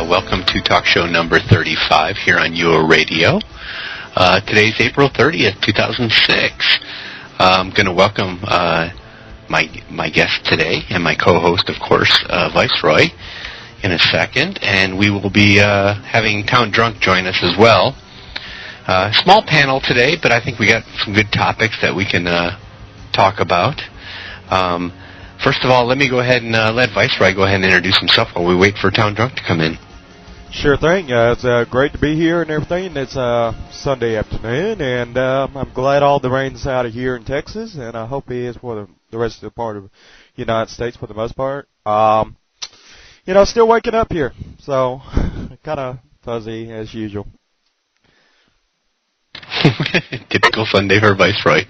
Welcome to talk show number 35 here on UORadio. Today's April 30th, 2006. I'm going to welcome my guest today and my co-host, of course, Viceroy, in a second. And we will be having Town Drunk join us as well. Small panel today, but I think we got some good topics that we can talk about. First of all, let me go ahead and let Viceroy go ahead and introduce himself while we wait for Town Drunk to come in. Sure thing. It's great to be here and everything. It's Sunday afternoon, and I'm glad all the rain's out of here in Texas, and I hope it is for the rest of the part of the United States for the most part. Still waking up here, so kind of fuzzy as usual. Typical Sunday for Viceroy.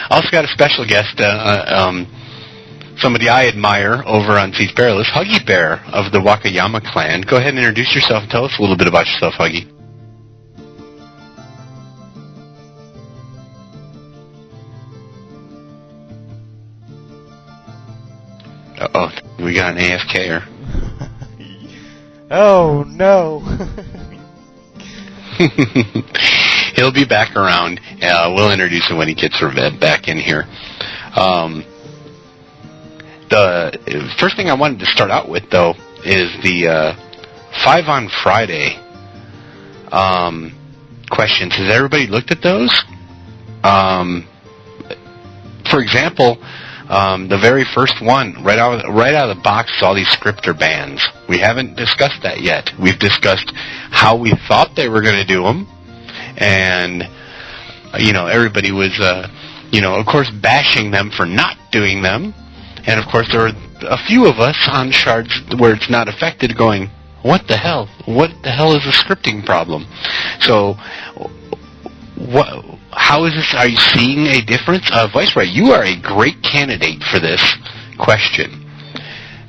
Also got a special guest, somebody I admire over on Seas Perilous, Huggy Bear of the Wakayama clan. Go ahead and introduce yourself and tell us a little bit about yourself, Huggy. Uh-oh, we got an AFK'er. Oh, no. He'll be back around. We'll introduce him when he gets back in here. The first thing I wanted to start out with, though, is the 5 on Friday questions. Has everybody looked at those? For example, the very first one, right out of the box, is all these scripter bans. We haven't discussed that yet. We've discussed how we thought they were going to do them, and everybody was, of course, bashing them for not doing them. And, of course, there were a few of us on shards where it's not affected going, what the hell? What the hell is a scripting problem? So, how is this? Are you seeing a difference? Viceroy, you are a great candidate for this question.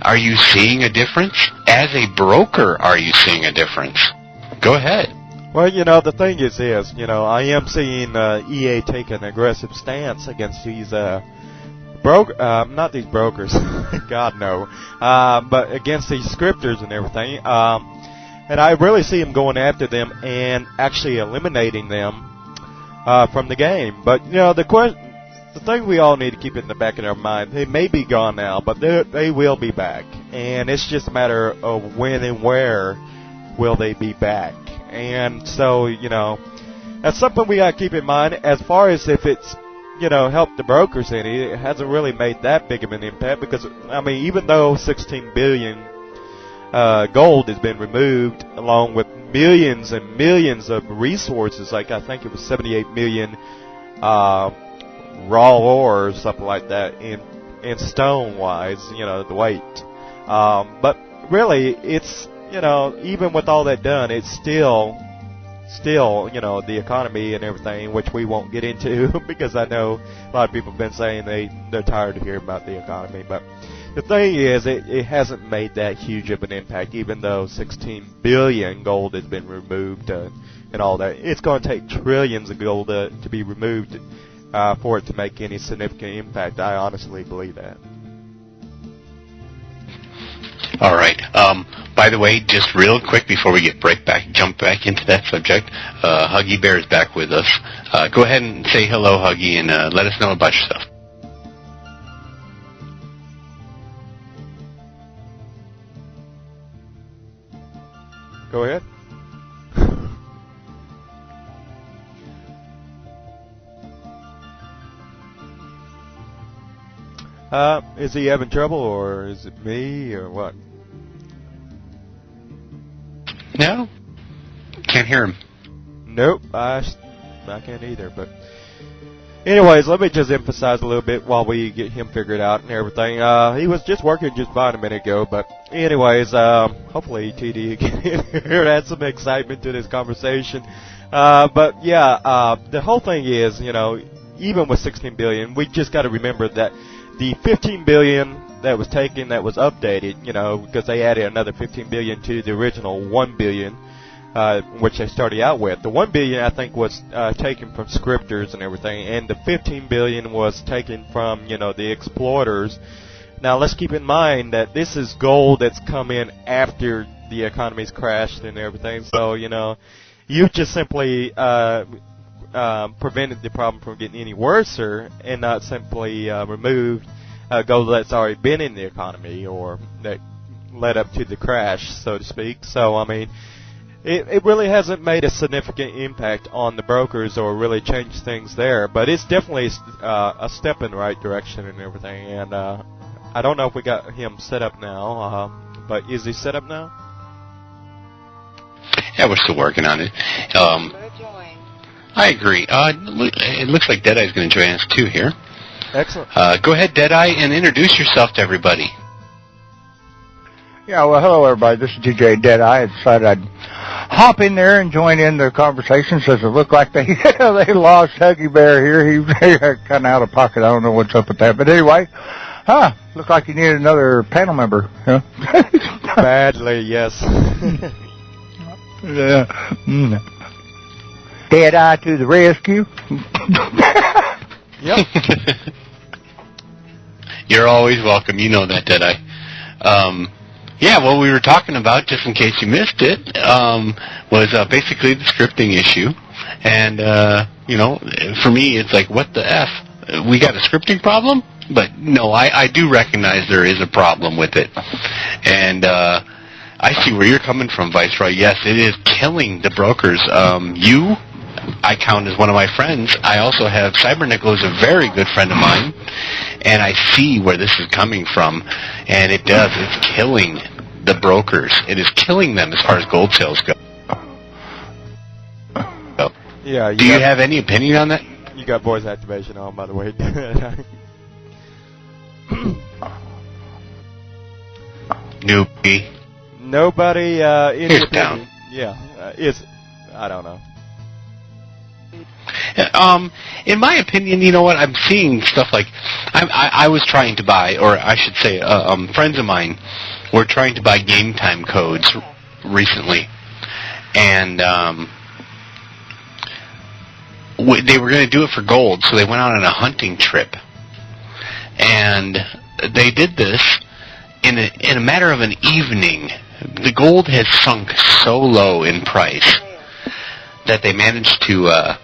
Are you seeing a difference? As a broker, are you seeing a difference? Go ahead. Well, the thing is this, I am seeing EA take an aggressive stance against these not these brokers, God no, but against these scripters and everything. And I really see them going after them and actually eliminating them from the game. But, the thing we all need to keep in the back of our mind, they may be gone now, but they will be back. And it's just a matter of when and where will they be back. And so, that's something we got to keep in mind. As far as if it's help the brokers any, it hasn't really made that big of an impact because, even though 16 billion gold has been removed along with millions and millions of resources, like I think it was 78 million raw ore or something like that in stone-wise, the weight. But really, it's, even with all that done, it's still, the economy and everything, which we won't get into because I know a lot of people have been saying they're tired of hearing about the economy. But the thing is, it hasn't made that huge of an impact, even though 16 billion gold has been removed and all that. It's going to take trillions of gold to be removed for it to make any significant impact. I honestly believe that. All right. By the way, just real quick before we jump back into that subject, Huggy Bear is back with us. Go ahead and say hello, Huggy, and let us know about yourself. Go ahead. Is he having trouble, or is it me, or what? No. Can't hear him. Nope, I can't either, but... Anyways, let me just emphasize a little bit while we get him figured out and everything. He was just working just about a minute ago, but anyways, hopefully TD can add some excitement to this conversation. But yeah, the whole thing is, even with 16 billion, we just got to remember that the 15 billion that was taken, that was updated, because they added another 15 billion to the original 1 billion, which they started out with. The 1 billion, I think, was taken from scripters and everything, and the 15 billion was taken from, the exploiters. Now, let's keep in mind that this is gold that's come in after the economy's crashed and everything. So, you've just simply prevented the problem from getting any worse and not simply removed gold that's already been in the economy or that led up to the crash, so to speak. So, I mean, it really hasn't made a significant impact on the brokers or really changed things there, but it's definitely a step in the right direction and everything. And I don't know if we got him set up now, but is he set up now? Yeah, we're still working on it. I agree. It looks like Deadeye's going to join us too here. Excellent. Go ahead, Deadeye, and introduce yourself to everybody. Yeah, well, hello, everybody. This is DJ Deadeye. I decided I'd hop in there and join in the conversation since it looked like they lost Huggy Bear here. He was kind of out of pocket. I don't know what's up with that. But anyway, looked like you needed another panel member. Huh? Badly, yes. Yeah. Deadeye to the rescue. Yep. You're always welcome. You know that, Deadeye. Yeah, what we were talking about, just in case you missed it, was basically the scripting issue. And, for me, it's like, what the F? We got a scripting problem? But, no, I do recognize there is a problem with it. And I see where you're coming from, Viceroy. Yes, it is killing the brokers. I count as one of my friends. I also have Cybernickel is a very good friend of mine, and I see where this is coming from, and it does. It's killing the brokers. It is killing them as far as gold sales go. Yeah. Do you have any opinion on that? You got voice activation on, by the way. Newbie. Nobody in Here's the down. opinion. Yeah. I don't know. In my opinion, you know what? I'm seeing stuff like I was trying to buy, or I should say, friends of mine were trying to buy game time codes recently, and they were going to do it for gold, so they went out on a hunting trip, and they did this in a matter of an evening. The gold has sunk so low in price that they managed to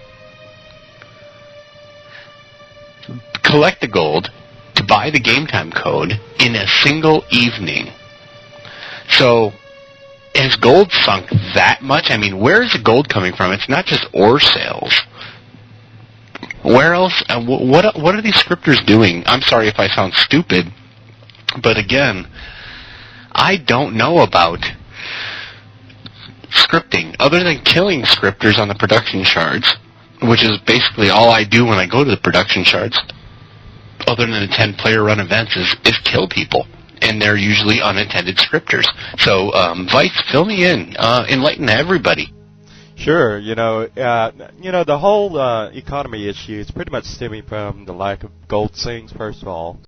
collect the gold to buy the game time code in a single evening. So, has gold sunk that much? I mean, where is the gold coming from? It's not just ore sales. Where else? What are these scripters doing? I'm sorry if I sound stupid, but again, I don't know about scripting other than killing scripters on the production shards, which is basically all I do when I go to the production shards, other than attend player-run events, is kill people, and they're usually unattended scripters. So, Vice, fill me in, enlighten everybody. Sure, the whole economy issue is pretty much stemming from the lack of gold sinks, first of all,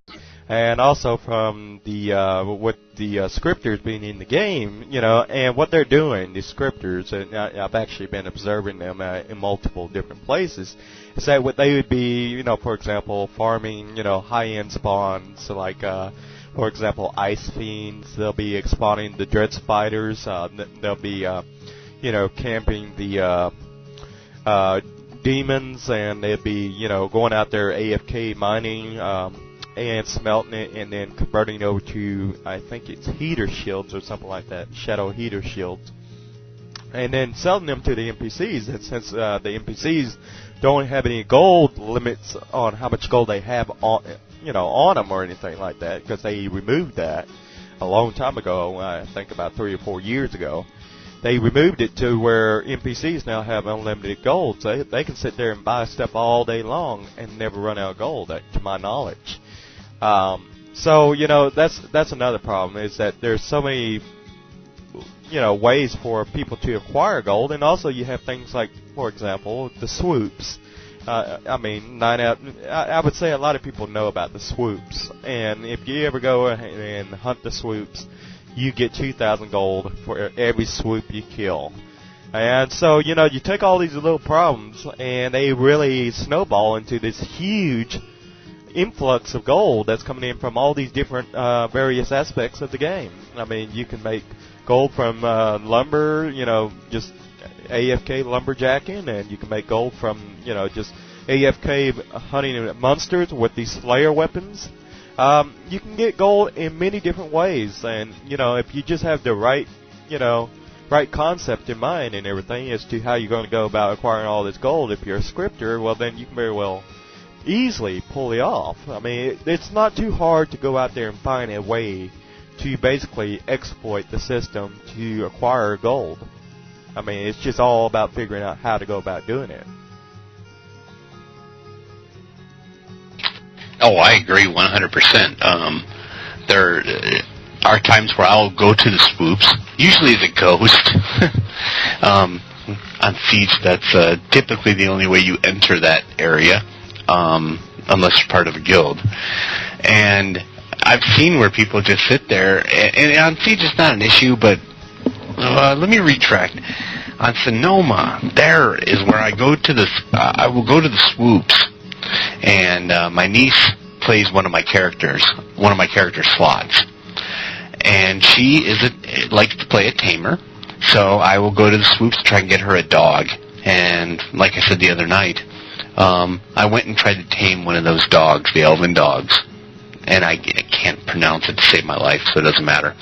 and also from the scripters being in the game, and what they're doing, the scripters, and I've actually been observing them in multiple different places, is that what they would be, for example, farming, high-end spawns, so like, for example, Ice Fiends. They'll be spawning the Dread Spiders. They'll be, camping the demons, and they'll be, going out there AFK mining, and smelting it, and then converting it over to, I think it's heater shields or something like that, shadow heater shields, and then selling them to the NPCs. And since the NPCs don't have any gold limits on how much gold they have on them or anything like that, because they removed that a long time ago, I think about 3 or 4 years ago. They removed it to where NPCs now have unlimited gold, so they can sit there and buy stuff all day long and never run out of gold, to my knowledge. So, that's another problem, is that there's so many, ways for people to acquire gold, and also you have things like, for example, the swoops. I would say a lot of people know about the swoops, and if you ever go and hunt the swoops, you get 2,000 gold for every swoop you kill. And so, you take all these little problems, and they really snowball into this huge influx of gold that's coming in from all these different various aspects of the game. I mean, you can make gold from lumber, just AFK lumberjacking, and you can make gold from, just AFK hunting monsters with these Slayer weapons. You can get gold in many different ways, and, if you just have the right, right concept in mind and everything as to how you're going to go about acquiring all this gold, if you're a scripter, well, then you can very well easily pull it off. I mean, it's not too hard to go out there and find a way to basically exploit the system to acquire gold. I mean, it's just all about figuring out how to go about doing it. Oh, I agree 100%. There are times where I'll go to the swoops, usually as a ghost. On Siege, that's typically the only way you enter that area, unless you're part of a guild. And I've seen where people just sit there, and on Siege it's not an issue, but let me retract. On Sonoma, there is where I go to the. I will go to the swoops, and my niece plays one of my character slots, and she likes to play a tamer. So I will go to the swoops to try and get her a dog. And like I said the other night, I went and tried to tame one of those dogs, the elven dogs, and I can't pronounce it to save my life, so it doesn't matter.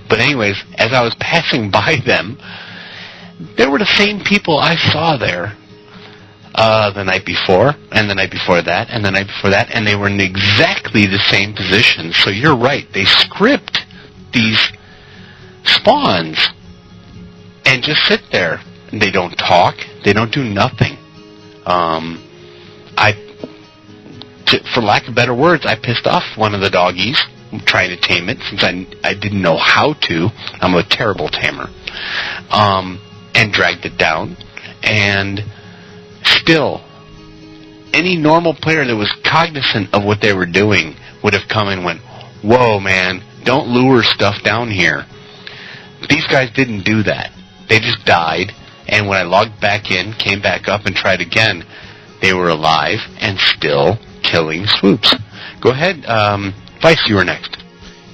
But anyways, as I was passing by them, there were the same people I saw there the night before, and the night before that, and the night before that, and they were in exactly the same position. So you're right, they script these spawns and just sit there. They don't talk, they don't do nothing. For lack of better words, I pissed off one of the doggies trying to tame it, since I didn't know how to. I'm a terrible tamer. And dragged it down. And still, any normal player that was cognizant of what they were doing would have come and went, "Whoa, man, don't lure stuff down here." These guys didn't do that. They just died, and when I logged back in, came back up and tried again, they were alive and still killing swoops. Go ahead, Vice, you were next.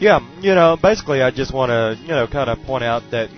Yeah, basically I just want to, kind of point out that,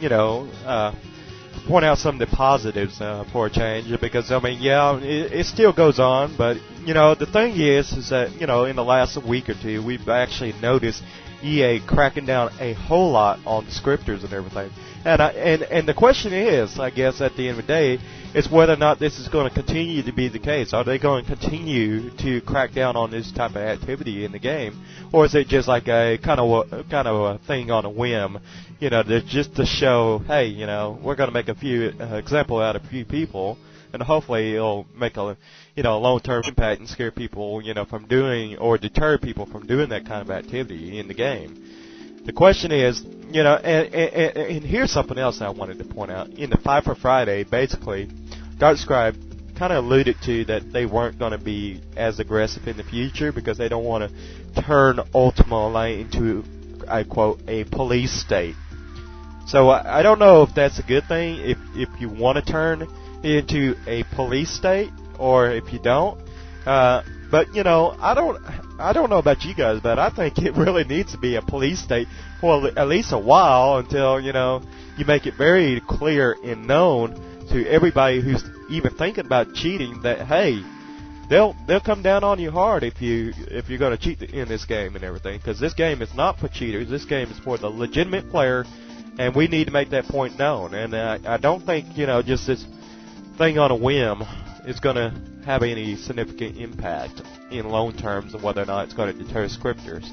point out some of the positives for a change, because, I mean, yeah, it still goes on, but, the thing is that, in the last week or two, we've actually noticed EA cracking down a whole lot on the scripters and everything. And the question is, I guess, at the end of the day, is whether or not this is going to continue to be the case. Are they going to continue to crack down on this type of activity in the game, or is it just like a kind of a thing on a whim? Just to show, hey, we're going to make a few example out of a few people, and hopefully it'll make a long-term impact and scare people, from doing, or deter people from doing that kind of activity in the game. The question is, and here's something else I wanted to point out. In the Fight for Friday, basically, Dark Scribe kind of alluded to that they weren't going to be as aggressive in the future because they don't want to turn Ultima Online into, I quote, a police state. So I don't know if that's a good thing, if you want to turn it into a police state, or if you don't. But, I don't know about you guys, but I think it really needs to be a police state for at least a while until, you make it very clear and known to everybody who's even thinking about cheating that, hey, they'll come down on you hard if you're going to cheat in this game and everything, because this game is not for cheaters. This game is for the legitimate player, and we need to make that point known. And I don't think, just this thing on a whim is going to have any significant impact in long terms of whether or not it's going to deter scripters.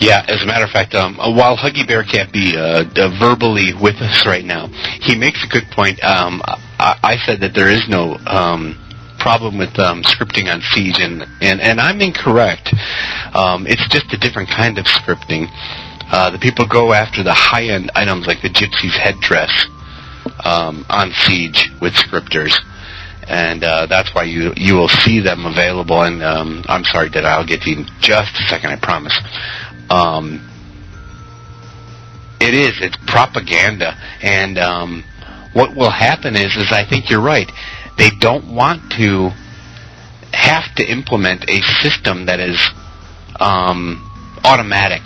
Yeah, as a matter of fact, while Huggy Bear can't be verbally with us right now, he makes a good point. I said that there is no problem with scripting on Siege, and I'm incorrect. It's just a different kind of scripting. The people go after the high-end items like the Gypsy's headdress on Siege with scripters, and that's why you will see them available. And I'm sorry, Dad, I'll get to you in just a second, I promise. It's propaganda, and what will happen is I think you're right. They don't want to have to implement a system that is automatic.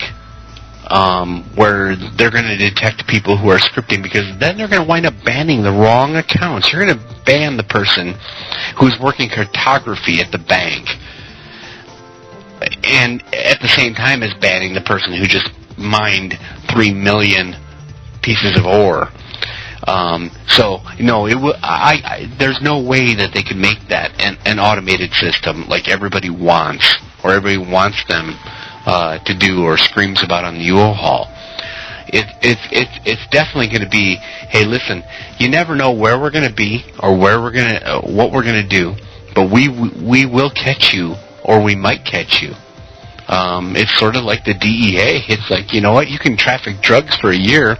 where they're going to detect people who are scripting, because then they're going to wind up banning the wrong accounts. You're going to ban the person who's working cartography at the bank, and at the same time as banning the person who just mined 3 million pieces of ore. So no, there's no way that they could make that an automated system like everybody wants, or everybody wants them to do, or screams about on the UO Hall. It's definitely going to be, hey, listen, you never know where we're going to be or where we're going to what we're going to do, but we will catch you, or we might catch you. It's sort of like the DEA. It's like, you know what, you can traffic drugs for a year,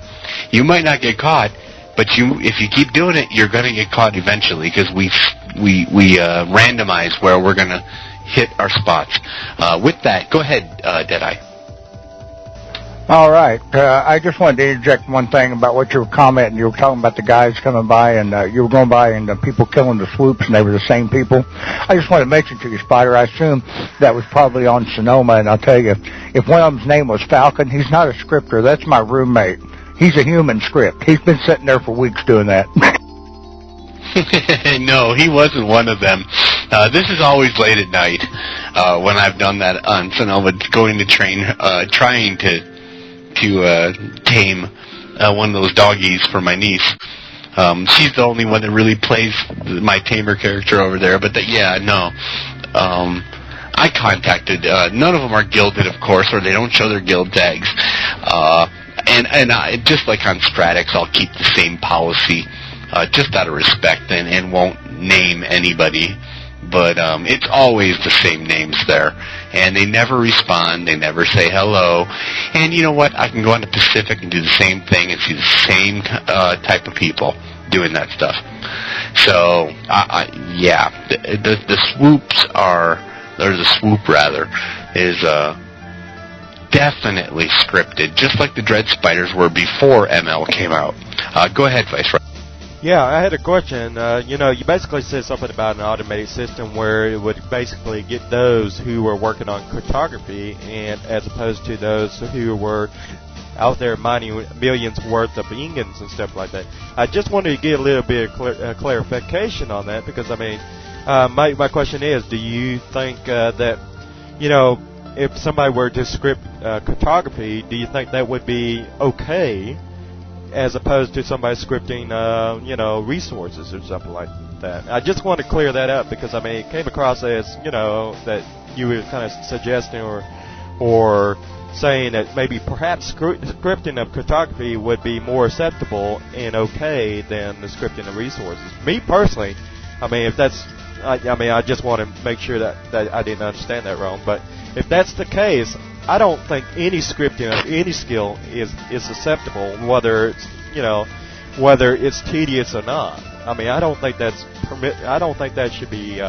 you might not get caught, but if you keep doing it, you're going to get caught eventually, because we randomize where we're going to hit our spots. With that, go ahead, Deadeye. All right. I just wanted to interject one thing about what you were commenting. You were talking about the guys coming by, and you were going by, and the people killing the swoops, and they were the same people. I just wanted to mention to you, Spider, I assume that was probably on Sonoma, and I'll tell you, if one of them's name was Falcon, he's not a scripter. That's my roommate. He's a human script. He's been sitting there for weeks doing that. No, he wasn't one of them. This is always late at night when I've done that on Sonoma, going to train, trying to tame one of those doggies for my niece. She's the only one that really plays my tamer character over there. But I contacted. None of them are gilded, of course, or they don't show their guild tags. And I, just like on Stratix, I'll keep the same policy, just out of respect, and won't name anybody. But it's always the same names there, and they never respond. They never say hello. And you know what? I can go on the Pacific and do the same thing and see the same type of people doing that stuff. So, yeah, the swoops or the swoop rather, is definitely scripted, just like the Dread Spiders were before ML came out. Go ahead, Viceroy. Yeah, I had a question. You basically said something about an automated system where it would basically get those who were working on cryptography, and as opposed to those who were out there mining millions worth of ingots and stuff like that. I just wanted to get a little bit of clarification on that, because my question is, do you think that if somebody were to script cryptography, do you think that would be okay, as opposed to somebody scripting, resources or something like that? I just want to clear that up, because it came across as, that you were kind of suggesting or saying that maybe perhaps scripting of cryptography would be more acceptable and okay than the scripting of resources. Me personally, if that's, I just want to make sure that I didn't understand that wrong, but if that's the case, I don't think any scripting of any skill is acceptable, whether it's tedious or not. I don't think I don't think that should be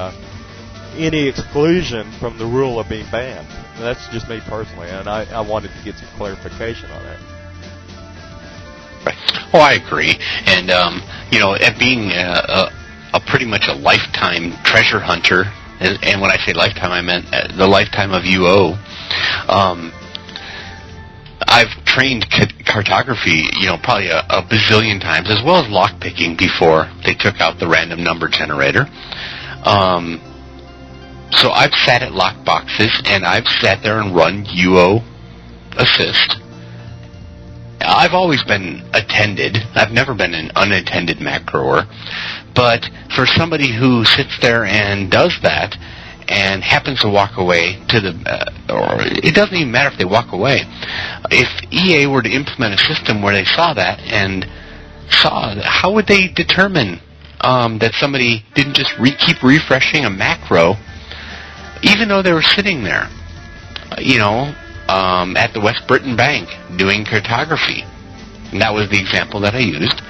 any exclusion from the rule of being banned. That's just me personally, and I wanted to get some clarification on that. Right. Oh, I agree. And at being a pretty much a lifetime treasure hunter. And when I say lifetime, I meant the lifetime of UO. I've trained cartography, probably a bazillion times, as well as lockpicking before they took out the random number generator. So I've sat at lockboxes, and I've sat there and run UO assist. I've always been attended. I've never been an unattended macroer. But for somebody who sits there and does that and happens to walk away or it doesn't even matter if they walk away. If EA were to implement a system where they saw that and how would they determine that somebody didn't just keep refreshing a macro, even though they were sitting there, at the West Britain Bank doing cartography? And that was the example that I used.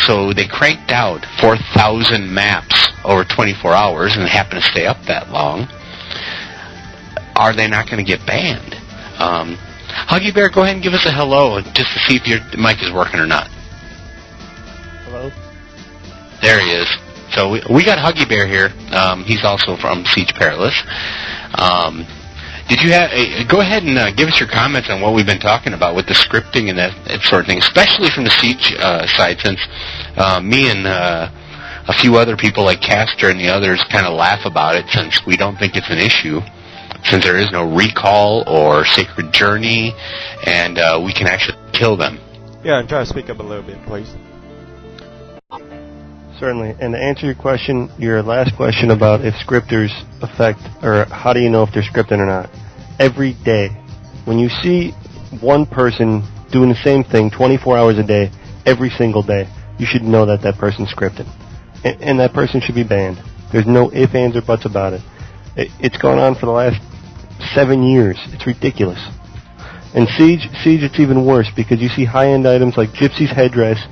So they cranked out 4,000 maps over 24 hours and happened to stay up that long. Are they not going to get banned? Huggy Bear, go ahead and give us a hello just to see if your mic is working or not. Hello? There he is. So we got Huggy Bear here. He's also from Siege Perilous. Did you have? Go ahead and give us your comments on what we've been talking about with the scripting and that sort of thing, especially from the Siege side, since me and a few other people like Castor and the others kind of laugh about it, since we don't think it's an issue, since there is no recall or sacred journey, and we can actually kill them. Yeah, and try to speak up a little bit, please. Certainly. And to answer your question, your last question about if scripters affect, or how do you know if they're scripted or not? Every day. When you see one person doing the same thing 24 hours a day, every single day, you should know that that person's scripted. And that person should be banned. There's no ifs, ands, or buts about it. It's gone on for the last 7 years. It's ridiculous. And Siege, it's even worse because you see high-end items like Gypsy's headdress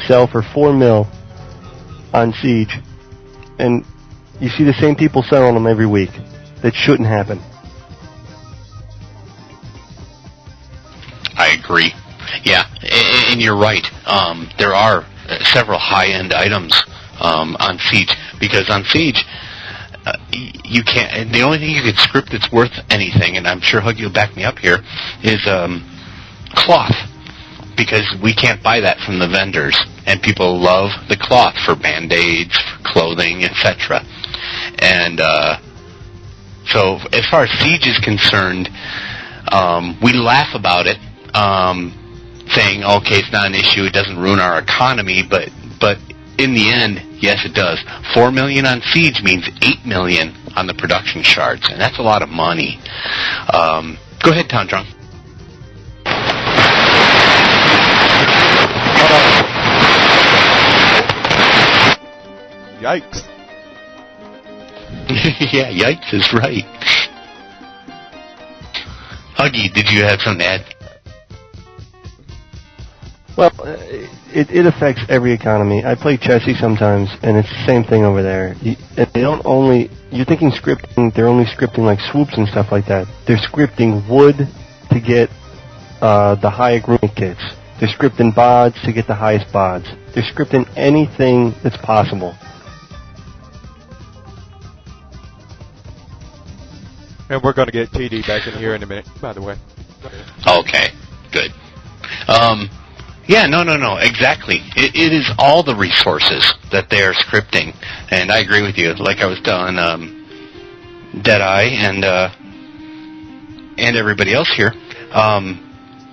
sell for $4 million on Siege, and you see the same people selling them every week. That shouldn't happen. I agree. Yeah, and you're right. There are several high-end items on Siege, because on Siege, you can't. And the only thing you can script that's worth anything, and I'm sure Huggy will back me up here, is cloth, because we can't buy that from the vendors, and people love the cloth for band-aids, for clothing, etc. And so, as far as Siege is concerned, we laugh about it, saying, "Okay, it's not an issue; it doesn't ruin our economy." But in the end, yes, it does. $4 million on Siege means $8 million on the production shards, and that's a lot of money. Go ahead, Tom Drunk. Yikes. Yeah, yikes is right. Huggy, did you have something to add? Well, it affects every economy. I play Chessy sometimes, and it's the same thing over there. You're thinking scripting, they're only scripting like swoops and stuff like that. They're scripting wood to get the higher grooming kits. They're scripting bods to get the highest bods. They're scripting anything that's possible. And we're going to get TD back in here in a minute, by the way. Okay, good. Yeah, no, exactly. It is all the resources that they are scripting, and I agree with you. Like I was telling Deadeye and everybody else here,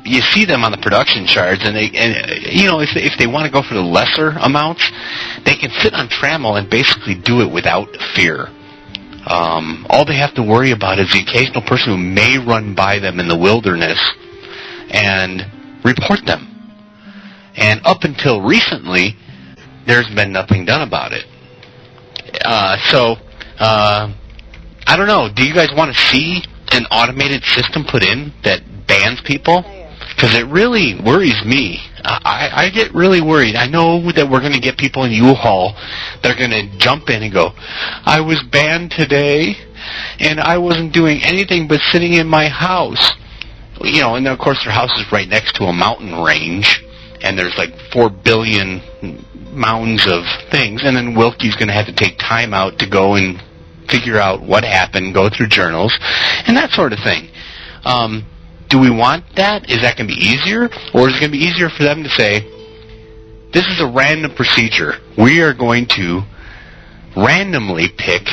you see them on the production shards, and if they want to go for the lesser amounts, they can sit on Trammel and basically do it without fear. All they have to worry about is the occasional person who may run by them in the wilderness and report them. And up until recently, there's been nothing done about it. So, I don't know. Do you guys want to see an automated system put in that bans people? Because it really worries me. I get really worried. I know that we're going to get people in U-Haul that are going to jump in and go, I was banned today, and I wasn't doing anything but sitting in my house. And of course their house is right next to a mountain range, and there's like 4 billion mountains of things, and then Wilkie's going to have to take time out to go and figure out what happened, go through journals, and that sort of thing. Do we want that? Is that going to be easier? Or is it going to be easier for them to say, this is a random procedure. We are going to randomly pick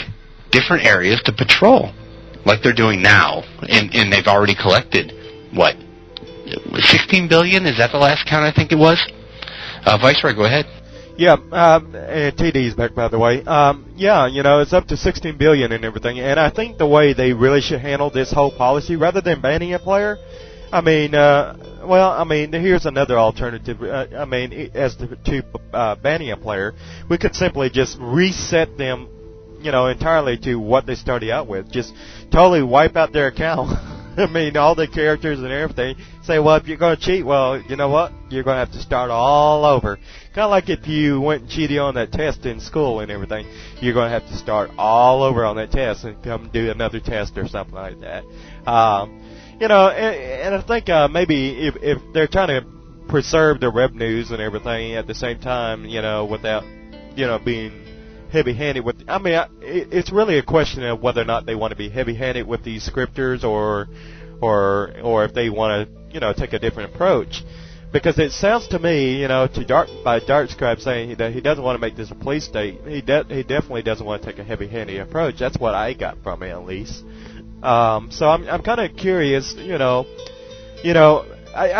different areas to patrol, like they're doing now. And they've already collected, 16 billion? Is that the last count I think it was? Viceroy, go ahead. Yeah, TD's back, by the way. It's up to 16 billion and everything, and I think the way they really should handle this whole policy, rather than banning a player, here's another alternative. As to banning a player, we could simply just reset them, entirely to what they started out with. Just totally wipe out their account. All the characters and everything. Say, well, if you're going to cheat, well, you know what? You're going to have to start all over. Kind of like if you went and cheated on that test in school and everything, you're going to have to start all over on that test and come do another test or something like that. And I think maybe if they're trying to preserve the revenues and everything at the same time, without, being heavy-handed with. I mean, it's really a question of whether or not they want to be heavy-handed with these scripters, or if they want to, take a different approach. Because it sounds to me, by Dart Scribe saying that he doesn't want to make this a police state, he definitely doesn't want to take a heavy-handed approach. That's what I got from it, at least. So I'm kind of curious, I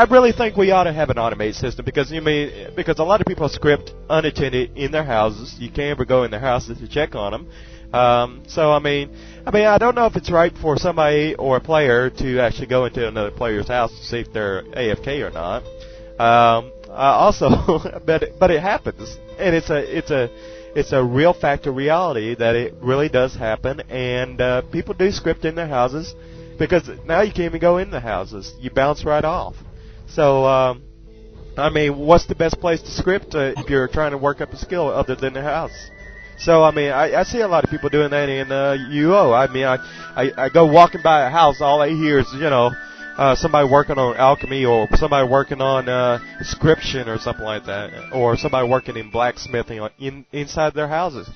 really think we ought to have an automated system because a lot of people script unattended in their houses. You can't ever go in their houses to check on them. So I mean, I don't know if it's right for somebody or a player to actually go into another player's house to see if they're AFK or not. Also, but it happens, and it's a real fact of reality that it really does happen, and people do script in their houses because now you can't even go in the houses. You bounce right off. So, I mean, what's the best place to script if you're trying to work up a skill other than the house? So, I mean, I see a lot of people doing that in UO. I mean, I go walking by a house, all I hear is, somebody working on alchemy or somebody working on inscription or something like that, or somebody working in blacksmithing inside their houses.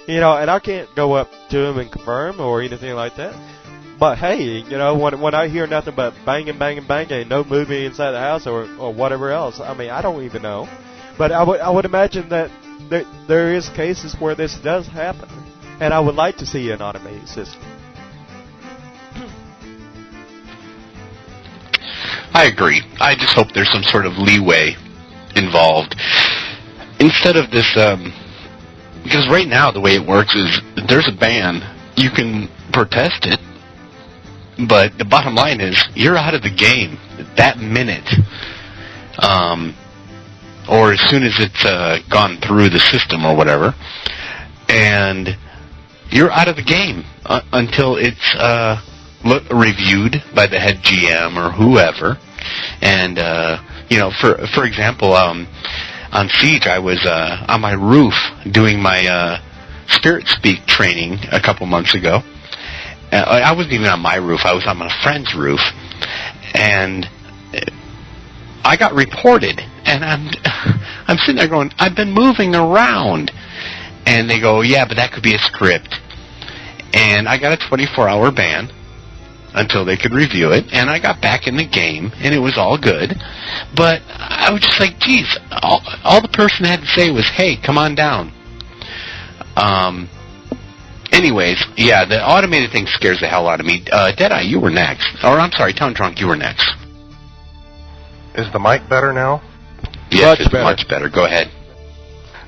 And I can't go up to them and confirm or anything like that. But hey, when I hear nothing but banging, banging, banging, no moving inside the house or whatever else, I mean, I don't even know. But I would imagine that there is cases where this does happen, and I would like to see an automated system. I agree. I just hope there's some sort of leeway involved. Instead of this, because right now the way it works is there's a ban. You can protest it, but the bottom line is you're out of the game that minute. Or as soon as it's gone through the system or whatever. And you're out of the game until it's reviewed by the head GM or whoever. And, for example, on Siege, I was on my roof doing my Spirit Speak training a couple months ago. I wasn't even on my roof. I was on my friend's roof. And I got reported. And I'm sitting there going, I've been moving around. And they go, yeah, but that could be a script. And I got a 24-hour ban until they could review it, and I got back in the game, and it was all good. But I was just like, geez, all the person had to say was, hey, come on down. Anyways, yeah, the automated thing scares the hell out of me. Deadeye, you were next. Or, I'm sorry, Tone Drunk, you were next. Is the mic better now? Yes, it's much better. Go ahead.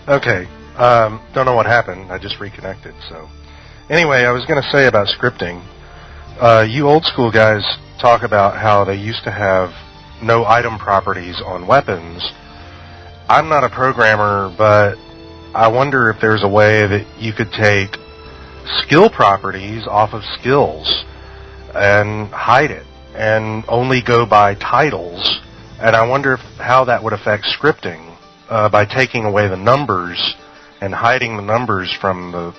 Okay. Don't know what happened. I just reconnected, so. Anyway, I was going to say about scripting. You old school guys talk about how they used to have no item properties on weapons. I'm not a programmer, but I wonder if there's a way that you could take skill properties off of skills and hide it and only go by titles. And I wonder how that would affect scripting by taking away the numbers and hiding the numbers from the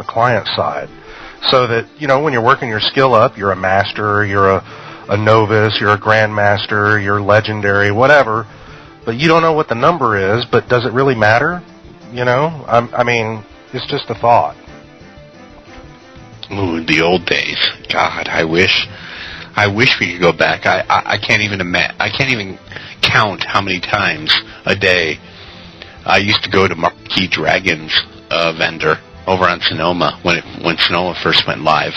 client side. So that, when you're working your skill up, you're a master, you're a novice, you're a grandmaster, you're legendary, whatever, but you don't know what the number is, but does it really matter? I mean, it's just a thought. Ooh, the old days. God, I wish we could go back. I can't even count how many times a day I used to go to Marquee Dragon's vendor over on Sonoma when Sonoma first went live,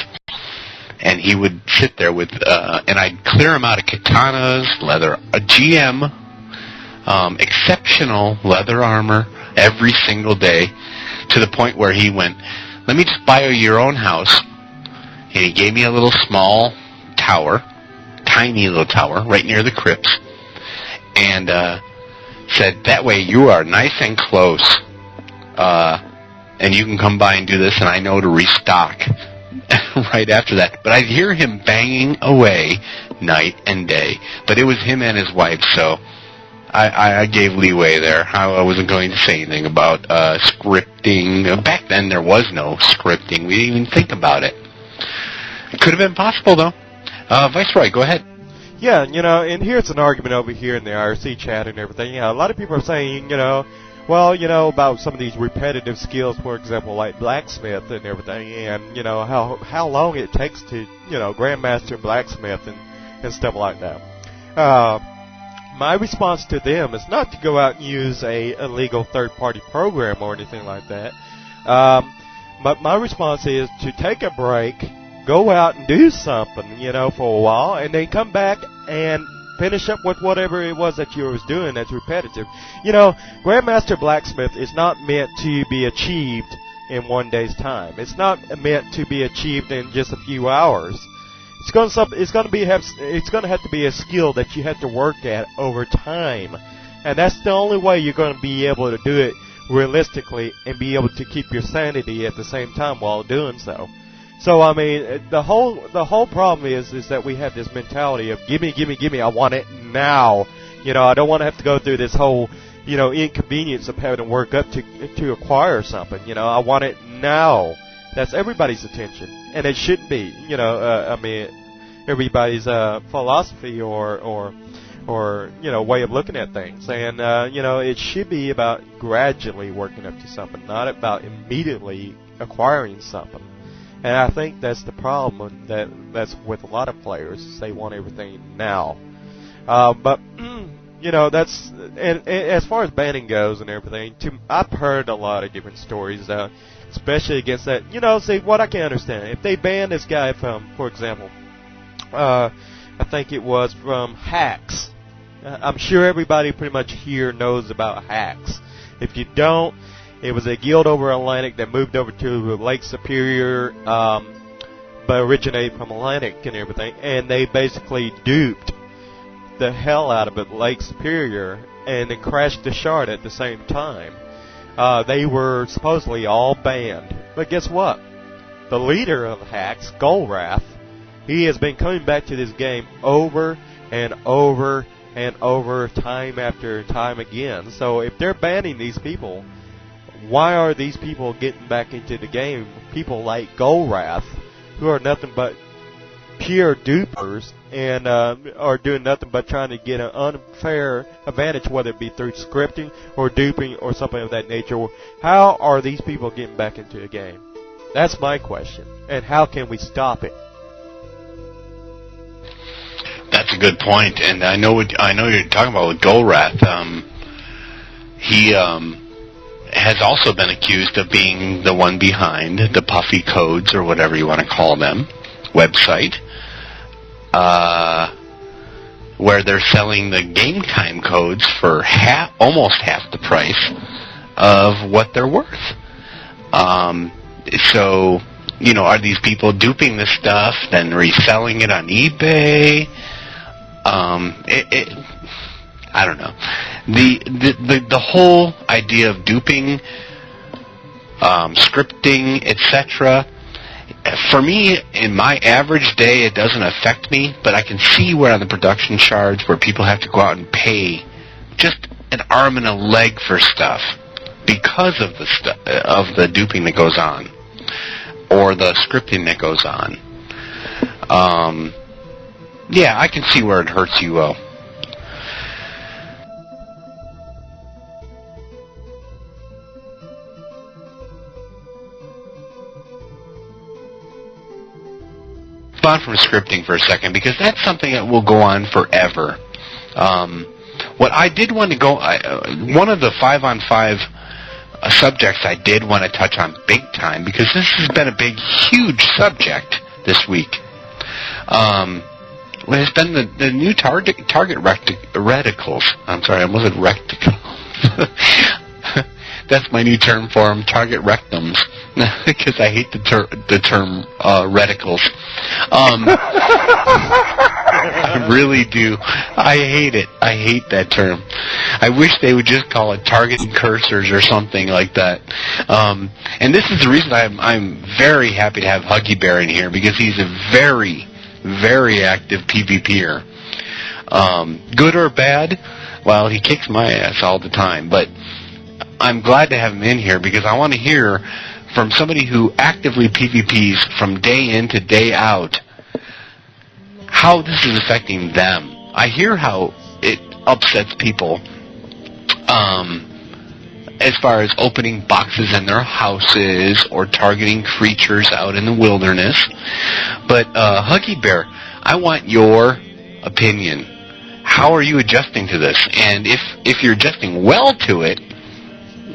and he would sit there with and I'd clear him out of katanas, a GM, exceptional leather armor every single day, to the point where he went, let me just buy your own house, and he gave me a little small tower, tiny little tower right near the crypts, and said, that way you are nice and close, and you can come by and do this, and I know to restock right after that. But I'd hear him banging away night and day. But it was him and his wife, so I gave leeway there. I wasn't going to say anything about scripting. Back then there was no scripting. We didn't even think about it. It could have been possible, though. Viceroy, go ahead. Yeah, and here's an argument over here in the IRC chat and everything. A lot of people are saying, well, about some of these repetitive skills, for example, like blacksmith and everything, and, how long it takes to, grandmaster blacksmith and stuff like that. My response to them is not to go out and use a illegal third-party program or anything like that. But my response is to take a break, go out and do something, for a while, and then come back and finish up with whatever it was that you was doing that's repetitive. Grandmaster Blacksmith is not meant to be achieved in one day's time. It's not meant to be achieved in just a few hours. It's going to have to be a skill that you have to work at over time. And that's the only way you're going to be able to do it realistically and be able to keep your sanity at the same time while doing so. So, I mean, the whole problem is that we have this mentality of gimme, I want it now. I don't want to have to go through this whole, inconvenience of having to work up to acquire something. I want it now. That's everybody's attention, and it shouldn't be. Everybody's philosophy or way of looking at things. And it should be about gradually working up to something, not about immediately acquiring something. And I think that's the problem that's with a lot of players. They want everything now. But that's and as far as banning goes and everything. I've heard a lot of different stories, especially against that. See, what I can understand, if they ban this guy from, for example, I think it was from hacks. I'm sure everybody pretty much here knows about hacks. If you don't, it was a guild over Atlantic that moved over to Lake Superior, but originated from Atlantic and everything, and they basically duped the hell out of it, Lake Superior, and then crashed the shard at the same time. They were supposedly all banned, but guess what? The leader of hacks, Golrath, he has been coming back to this game over and over and over, time after time again. So if they're banning these people, why are these people getting back into the game? People like Golrath, who are nothing but pure dupers and are doing nothing but trying to get an unfair advantage, whether it be through scripting or duping or something of that nature. How are these people getting back into the game? That's my question. And how can we stop it? That's a good point, and I know you're talking about with Golrath. He has also been accused of being the one behind the Puffy Codes, or whatever you want to call them, website, where they're selling the game time codes for almost half the price of what they're worth. So, are these people duping this stuff, then reselling it on eBay? I don't know. The whole idea of duping, scripting, etc. For me, in my average day, it doesn't affect me, but I can see where on the production charge where people have to go out and pay just an arm and a leg for stuff because of the duping that goes on or the scripting that goes on. Yeah, I can see where it hurts you, Will. On from scripting for a second, because that's something that will go on forever. What I did want to one of the 5-on-5 subjects I did want to touch on big time, because this has been a huge subject this week. Has been the new target reticles. I'm sorry, I wasn't rectical. That's my new term for them, target rectums, because I hate the term reticles. I really do. I hate it. I hate that term. I wish they would just call it targeted cursors or something like that. And this is the reason I'm very happy to have Huggy Bear in here, because he's a very, very active PvPer. Good or bad, well, he kicks my ass all the time, but I'm glad to have him in here because I want to hear from somebody who actively PvPs from day in to day out how this is affecting them. I hear how it upsets people as far as opening boxes in their houses or targeting creatures out in the wilderness. But Huggy Bear, I want your opinion. How are you adjusting to this? And if you're adjusting well to it,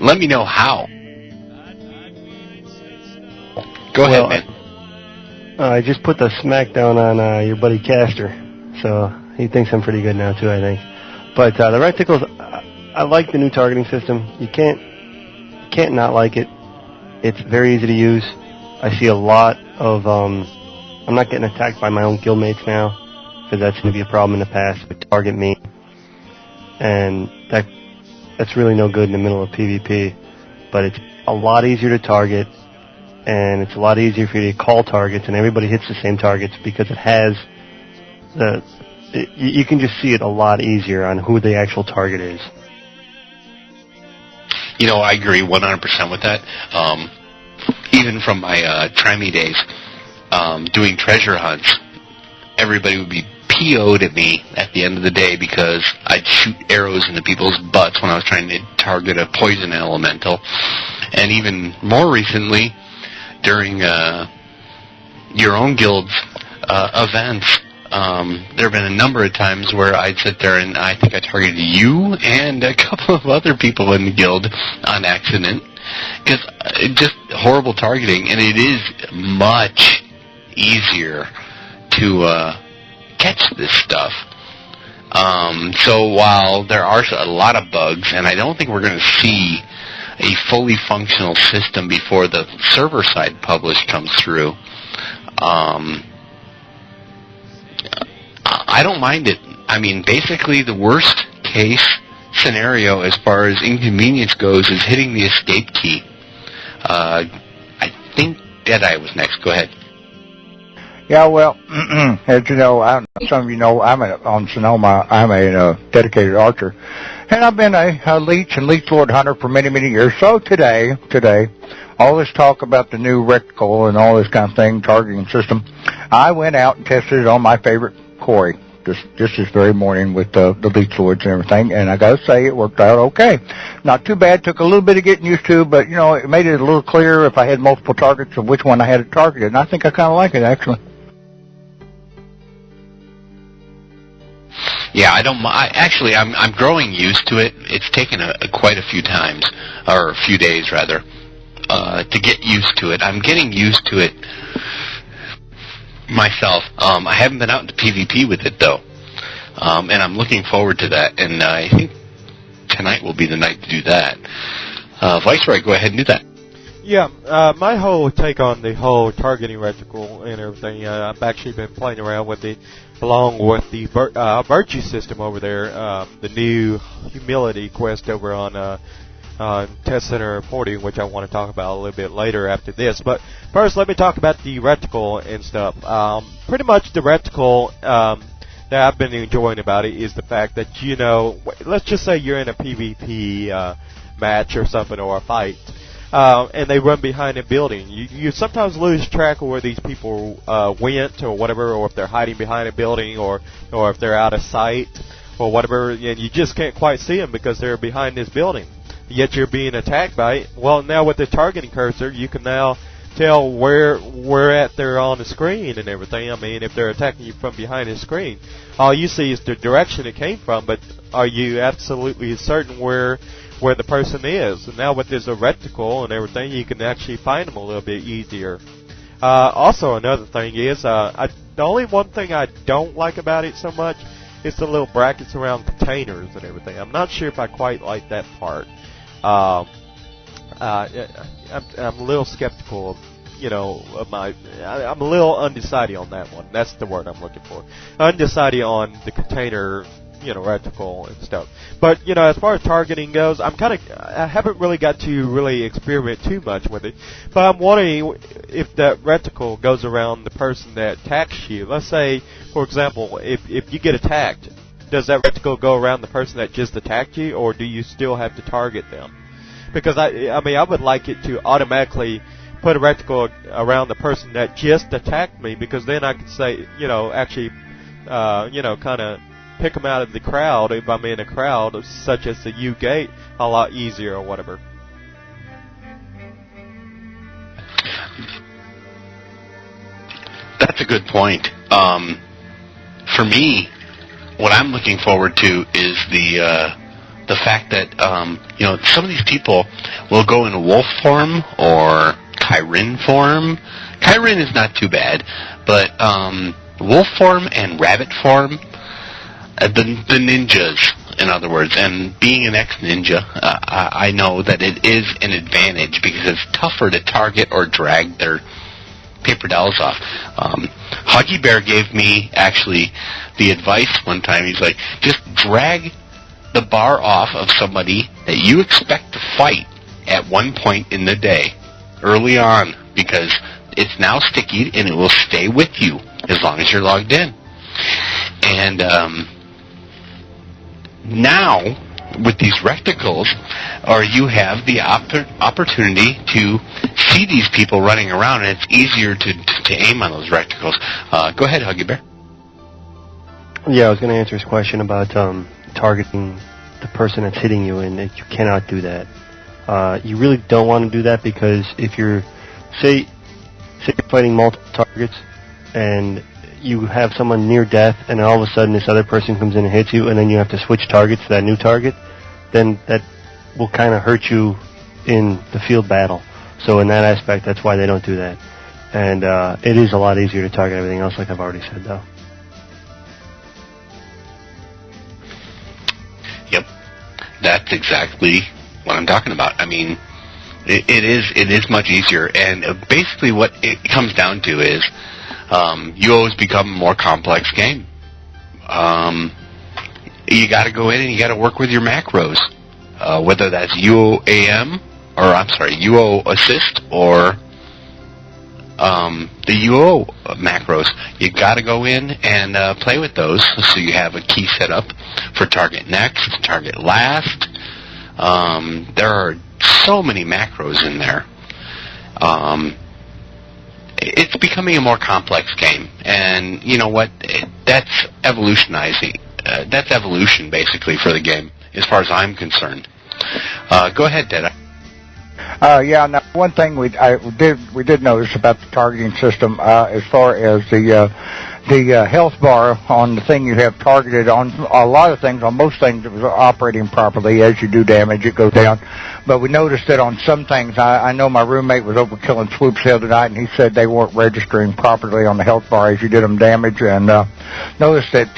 let me know how. Go ahead, man. I just put the smackdown on your buddy Castor, so he thinks I'm pretty good now too, I think. But the reticles, I like the new targeting system. You can't not like it. It's very easy to use. I see a lot of I'm not getting attacked by my own guildmates now, because that's going to be a problem in the past. But target me, and that's really no good in the middle of PvP. But it's a lot easier to target, and it's a lot easier for you to call targets, and everybody hits the same targets because it has you can just see it a lot easier on who the actual target is. You know, I agree 100% with that. Even from my Tremie days, doing treasure hunts, everybody would be PO'd at me at the end of the day because I'd shoot arrows into people's butts when I was trying to target a poison elemental. And even more recently, during your own guild's events, there have been a number of times where I'd sit there and I think I targeted you and a couple of other people in the guild on accident. Because just horrible targeting, and it is much easier to catch this stuff. So while there are a lot of bugs, and I don't think we're going to see a fully functional system before the server-side publish comes through, I don't mind it. I mean, basically the worst case scenario as far as inconvenience goes is hitting the escape key. I think Deadeye was next. Go ahead. Yeah, well, as you know, some of you know, on Sonoma, I'm a dedicated archer. And I've been a leech and leech lord hunter for many, many years. So today, all this talk about the new reticle and all this kind of thing, targeting system, I went out and tested it on my favorite quarry just this very morning with the leech lords and everything, and I gotta say it worked out okay. Not too bad, took a little bit of getting used to, but you know, it made it a little clearer if I had multiple targets of which one I had to target, and I think I kind of like it actually. Yeah, I don't. Actually, I'm growing used to it. It's taken quite a few times, or a few days rather, to get used to it. I'm getting used to it myself. I haven't been out into PvP with it though, and I'm looking forward to that. And I think tonight will be the night to do that. Viceroy, go ahead and do that. Yeah, my whole take on the whole targeting reticle and everything, I've actually been playing around with it, along with the virtue system over there, the new humility quest over on Test Center 40, which I want to talk about a little bit later after this. But first, let me talk about the reticle and stuff. Pretty much the reticle that I've been enjoying about it is the fact that, you know, let's just say you're in a PvP match or something, or a fight, and they run behind a building. You sometimes lose track of where these people went or whatever, or if they're hiding behind a building, or if they're out of sight or whatever, and you just can't quite see them because they're behind this building. Yet you're being attacked by it. Well, now with the targeting cursor, you can now tell where at they're on the screen and everything. I mean, if they're attacking you from behind the screen, all you see is the direction it came from, but are you absolutely certain where the person is? And now with this reticle and everything, you can actually find them a little bit easier. Also, another thing is, the only one thing I don't like about it so much is the little brackets around containers and everything. I'm not sure if I quite like that part. I'm a little skeptical, of I'm a little undecided on that one. That's the word I'm looking for. Undecided on the container, reticle and stuff. But, as far as targeting goes, I haven't really got to really experiment too much with it. But I'm wondering if that reticle goes around the person that attacks you. Let's say, for example, if you get attacked, does that reticle go around the person that just attacked you, or do you still have to target them? Because I would like it to automatically put a reticle around the person that just attacked me, because then I could say, actually, kind of pick them out of the crowd if I'm in a crowd, such as the U gate, a lot easier or whatever. good point. For me, what I'm looking forward to is the fact that some of these people will go in wolf form or Kyrin form. Kyrin is not too bad, but wolf form and rabbit form, the ninjas, in other words, and being an ex-ninja, I know that it is an advantage because it's tougher to target or drag their paper dolls off. Huggy Bear gave me, actually, the advice one time. He's like, just drag the bar off of somebody that you expect to fight at one point in the day, early on, because it's now sticky and it will stay with you as long as you're logged in. And now, with these reticles, you have the opportunity to see these people running around, and it's easier to aim on those reticles. Go ahead, Huggy Bear. Yeah, I was going to answer his question about targeting the person that's hitting you, and that you cannot do that. You really don't want to do that, because if you're, say you're fighting multiple targets, and you have someone near death, and all of a sudden this other person comes in and hits you, and then you have to switch targets to that new target, then that will kind of hurt you in the field battle. So in that aspect, that's why they don't do that. And it is a lot easier to target everything else, like I've already said, though. Yep, that's exactly what I'm talking about. I mean, it is much easier, and basically what it comes down to is UO has become a more complex game. You got to go in and you got to work with your macros, whether that's UO assist or the UO macros. You got to go in and play with those, so you have a key set up for target next, target last. There are so many macros in there. It's becoming a more complex game, and you know what? That's evolutionizing. That's evolution, basically, for the game, as far as I'm concerned. Go ahead, Deadeye. Yeah. Now, one thing we did notice about the targeting system, as far as the health bar on the thing you have targeted on, a lot of things, on most things, it was operating properly. As you do damage, it goes down. But we noticed that on some things, I know my roommate was over killing swoops the other night, and he said they weren't registering properly on the health bar as you did them damage, and noticed that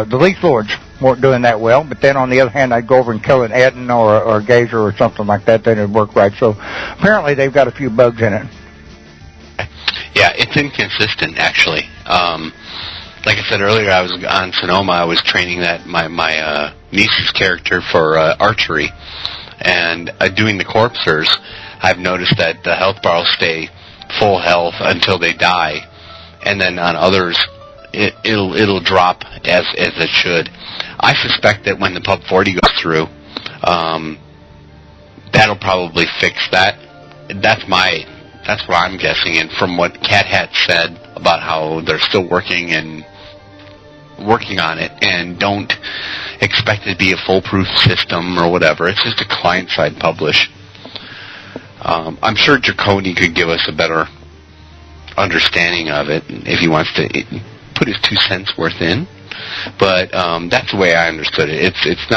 the Leech Lords weren't doing that well. But then on the other hand, I'd go over and kill an Eden or a Gazer or something like that, then it'd work right. So apparently they've got a few bugs in it. Yeah, it's inconsistent, actually. Like I said earlier, I was on Sonoma. I was training my niece's character for archery, and doing the corpsers. I've noticed that the health bar will stay full health until they die, and then on others, it'll drop as it should. I suspect that when the Pub 40 goes through, that'll probably fix that. That's what I'm guessing, and from what Cat Hat said about how they're still working on it, and don't expect it to be a foolproof system or whatever. It's just a client-side publish. I'm sure Draconi could give us a better understanding of it if he wants to put his 2 cents worth in. But that's the way I understood it. It's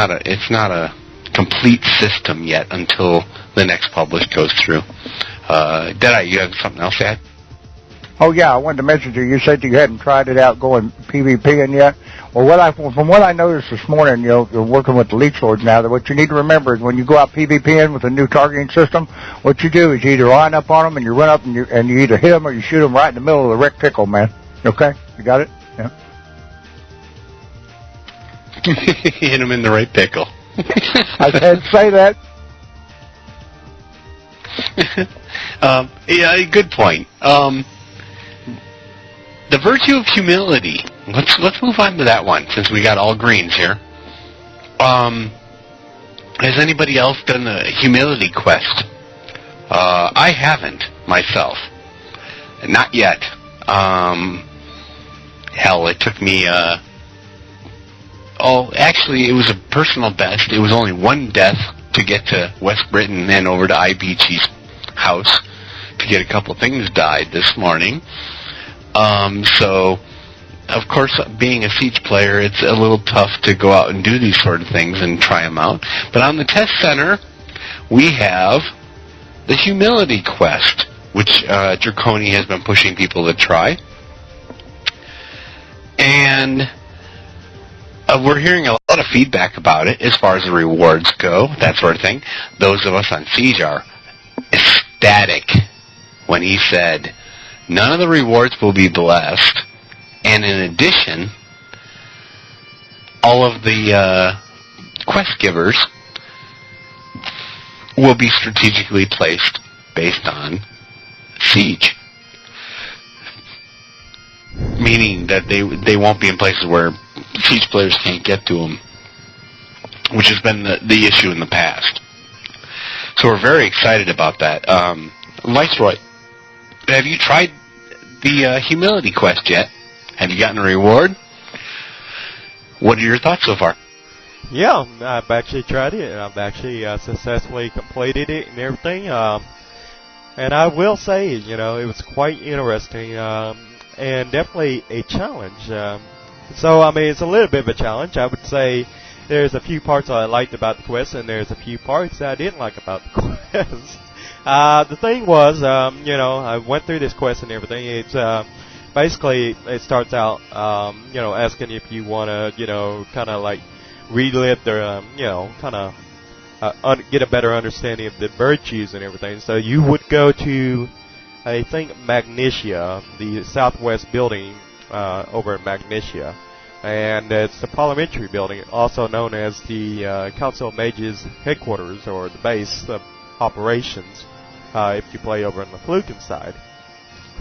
not a complete system yet until the next publish goes through. Deadeye, you have something else to add? Oh yeah, I wanted to mention to you. You said you hadn't tried it out going PvPing yet. Well, from what I noticed this morning, you're working with the Leech Lords now. That what you need to remember is when you go out PvPing with a new targeting system, what you do is you either line up on them and you run up and you either hit them or you shoot them right in the middle of the wreck pickle, man. Okay, you got it? Yeah. Hit them in the right pickle. I had to say that. Yeah, good point. The virtue of humility. Let's move on to that one, since we got all greens here. Has anybody else done a humility quest? I haven't myself, not yet. Hell, it took me. Actually, it was a personal best. It was only one death to get to West Britain and over to IBG's house to get a couple things dyed this morning. So, of course, being a Siege player, it's a little tough to go out and do these sort of things and try them out. But on the test center, we have the humility quest, which Draconi has been pushing people to try. And we're hearing a lot of feedback about it as far as the rewards go, that sort of thing. Those of us on Siege are ecstatic when he said, none of the rewards will be blessed, and in addition, all of the quest givers will be strategically placed based on Siege. Meaning that they won't be in places where Siege players can't get to them, which has been the issue in the past. So we're very excited about that. Viceroy, have you tried the humility quest yet? Have you gotten a reward? What are your thoughts so far? Yeah, I've actually tried it, and I've actually successfully completed it and everything. And I will say, it was quite interesting, and definitely a challenge. So, I mean, it's a little bit of a challenge. I would say there's a few parts I liked about the quest, and there's a few parts that I didn't like about the quest. The thing was, I went through this quest and everything. It's basically, it starts out, asking if you want to, kind of like relive the, get a better understanding of the virtues and everything. So you would go to, I think, Magnesia, the southwest building over at Magnesia. And it's the parliamentary building, also known as the Council of Mages headquarters, or the base of operations, if you play over on the Fluken side.